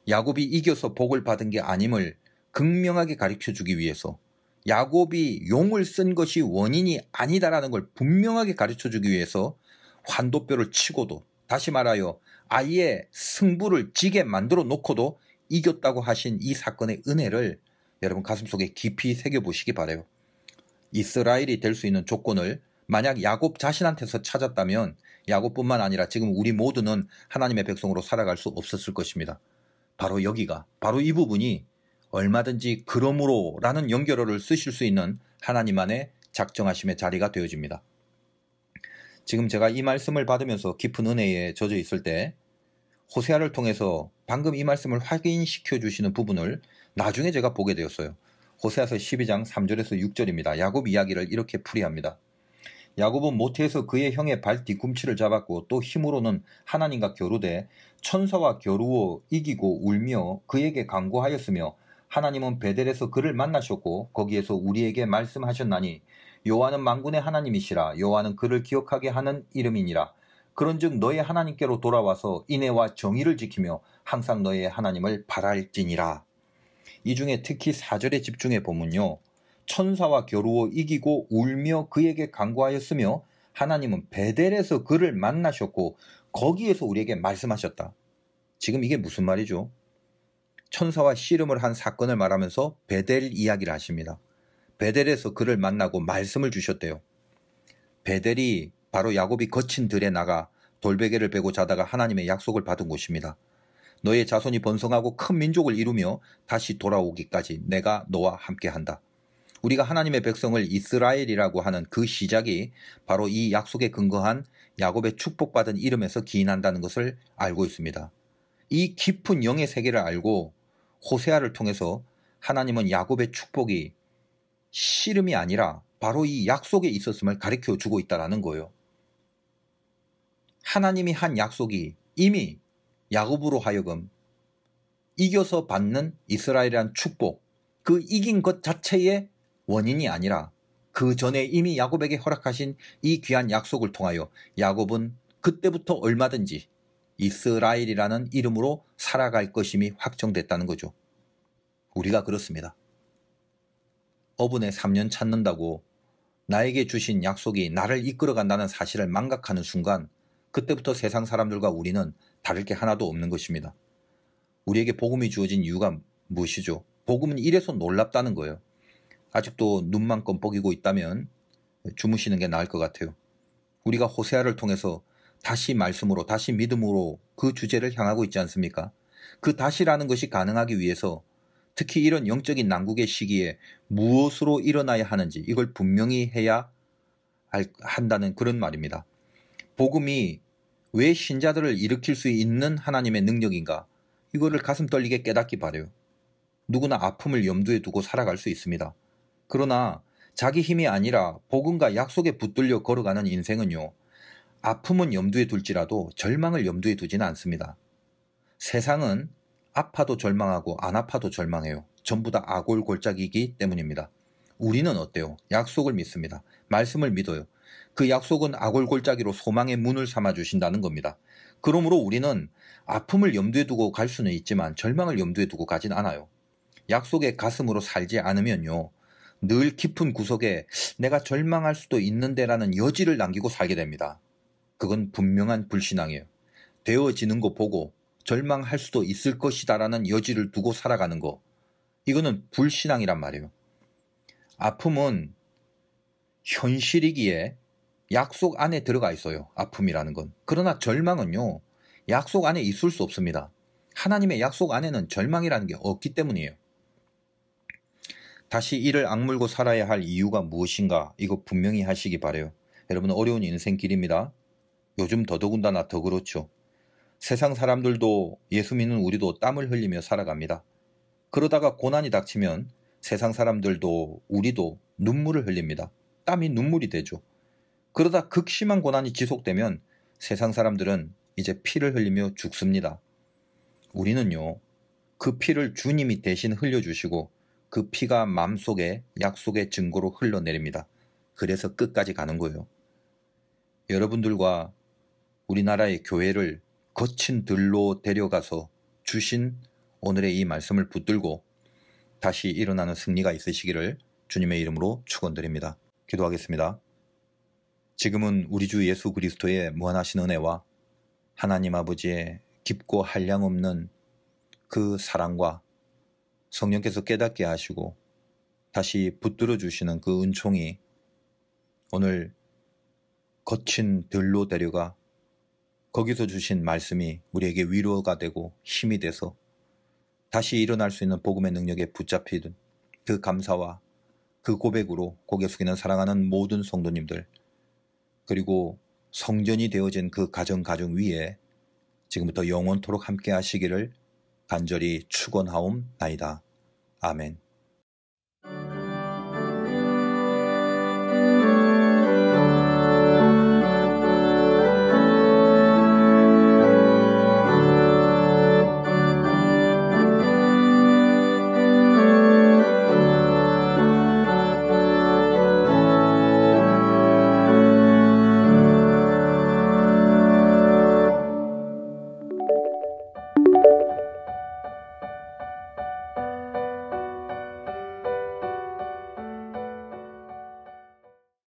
야곱이 이겨서 복을 받은 게 아님을 극명하게 가르쳐주기 위해서 야곱이 용을 쓴 것이 원인이 아니다라는 걸 분명하게 가르쳐주기 위해서 환도뼈를 치고도 다시 말하여 아예 승부를 지게 만들어 놓고도 이겼다고 하신 이 사건의 은혜를 여러분 가슴속에 깊이 새겨보시기 바라요. 이스라엘이 될 수 있는 조건을 만약 야곱 자신한테서 찾았다면 야곱뿐만 아니라 지금 우리 모두는 하나님의 백성으로 살아갈 수 없었을 것입니다. 바로 여기가, 바로 이 부분이 얼마든지 그러므로 라는 연결어를 쓰실 수 있는 하나님만의 작정하심의 자리가 되어집니다. 지금 제가 이 말씀을 받으면서 깊은 은혜에 젖어 있을 때 호세아를 통해서 방금 이 말씀을 확인시켜 주시는 부분을 나중에 제가 보게 되었어요. 호세아서 12장 3절에서 6절입니다. 야곱 이야기를 이렇게 풀이합니다. 야곱은 모태에서 그의 형의 발 뒤꿈치를 잡았고 또 힘으로는 하나님과 겨루되 천사와 겨루어 이기고 울며 그에게 간구하였으며 하나님은 베델에서 그를 만나셨고 거기에서 우리에게 말씀하셨나니 여호와는 만군의 하나님이시라. 여호와는 그를 기억하게 하는 이름이니라. 그런즉 너의 하나님께로 돌아와서 인애와 정의를 지키며 항상 너의 하나님을 바랄지니라. 이 중에 특히 4절에 집중해 보면요. 천사와 겨루어 이기고 울며 그에게 간구하였으며 하나님은 베델에서 그를 만나셨고 거기에서 우리에게 말씀하셨다. 지금 이게 무슨 말이죠? 천사와 씨름을 한 사건을 말하면서 베델 이야기를 하십니다. 베델에서 그를 만나고 말씀을 주셨대요. 베델이 바로 야곱이 거친 들에 나가 돌베개를 베고 자다가 하나님의 약속을 받은 곳입니다. 너의 자손이 번성하고 큰 민족을 이루며 다시 돌아오기까지 내가 너와 함께한다. 우리가 하나님의 백성을 이스라엘이라고 하는 그 시작이 바로 이 약속에 근거한 야곱의 축복받은 이름에서 기인한다는 것을 알고 있습니다. 이 깊은 영의 세계를 알고 호세아를 통해서 하나님은 야곱의 축복이 씨름이 아니라 바로 이 약속에 있었음을 가르쳐 주고 있다는 거예요. 하나님이 한 약속이 이미 야곱으로 하여금 이겨서 받는 이스라엘이란 축복, 그 이긴 것 자체의 원인이 아니라 그 전에 이미 야곱에게 허락하신 이 귀한 약속을 통하여 야곱은 그때부터 얼마든지 이스라엘이라는 이름으로 살아갈 것임이 확정됐다는 거죠. 우리가 그렇습니다. 어분에 3년 찾는다고 나에게 주신 약속이 나를 이끌어간다는 사실을 망각하는 순간 그때부터 세상 사람들과 우리는 다를 게 하나도 없는 것입니다. 우리에게 복음이 주어진 이유가 무엇이죠? 복음은 이래서 놀랍다는 거예요. 아직도 눈만 껌뻑이고 있다면 주무시는 게 나을 것 같아요. 우리가 호세아를 통해서 다시 말씀으로, 다시 믿음으로 그 주제를 향하고 있지 않습니까? 그 다시라는 것이 가능하기 위해서 특히 이런 영적인 난국의 시기에 무엇으로 일어나야 하는지 이걸 분명히 해야 한다는 그런 말입니다. 복음이 왜 신자들을 일으킬 수 있는 하나님의 능력인가? 이거를 가슴 떨리게 깨닫기 바라요. 누구나 아픔을 염두에 두고 살아갈 수 있습니다. 그러나 자기 힘이 아니라 복음과 약속에 붙들려 걸어가는 인생은요. 아픔은 염두에 둘지라도 절망을 염두에 두지는 않습니다. 세상은 아파도 절망하고 안 아파도 절망해요. 전부 다 아골골짝이기 때문입니다. 우리는 어때요? 약속을 믿습니다. 말씀을 믿어요. 그 약속은 아골골짜기로 소망의 문을 삼아주신다는 겁니다. 그러므로 우리는 아픔을 염두에 두고 갈 수는 있지만 절망을 염두에 두고 가진 않아요. 약속의 가슴으로 살지 않으면요. 늘 깊은 구석에 내가 절망할 수도 있는데라는 여지를 남기고 살게 됩니다. 그건 분명한 불신앙이에요. 되어지는 거 보고 절망할 수도 있을 것이다라는 여지를 두고 살아가는 거. 이거는 불신앙이란 말이에요. 아픔은 현실이기에 약속 안에 들어가 있어요. 아픔이라는 건. 그러나 절망은요. 약속 안에 있을 수 없습니다. 하나님의 약속 안에는 절망이라는 게 없기 때문이에요. 다시 이를 악물고 살아야 할 이유가 무엇인가 이거 분명히 하시기 바래요. 여러분 어려운 인생길입니다. 요즘 더더군다나 더 그렇죠. 세상 사람들도 예수 믿는 우리도 땀을 흘리며 살아갑니다. 그러다가 고난이 닥치면 세상 사람들도 우리도 눈물을 흘립니다. 땀이 눈물이 되죠. 그러다 극심한 고난이 지속되면 세상 사람들은 이제 피를 흘리며 죽습니다. 우리는요, 그 피를 주님이 대신 흘려주시고 그 피가 마음속에 약속의 증거로 흘러내립니다. 그래서 끝까지 가는 거예요. 여러분들과 우리나라의 교회를 거친 들로 데려가서 주신 오늘의 이 말씀을 붙들고 다시 일어나는 승리가 있으시기를 주님의 이름으로 축원드립니다. 기도하겠습니다. 지금은 우리 주 예수 그리스도의 무한하신 은혜와 하나님 아버지의 깊고 한량없는 그 사랑과 성령께서 깨닫게 하시고 다시 붙들어 주시는 그 은총이 오늘 거친 들로 데려가 거기서 주신 말씀이 우리에게 위로가 되고 힘이 돼서 다시 일어날 수 있는 복음의 능력에 붙잡히던 그 감사와 그 고백으로 고개 숙이는 사랑하는 모든 성도님들, 그리고 성전이 되어진 그 가정 위에 지금부터 영원토록 함께 하시기를 간절히 축원하옵나이다. 아멘.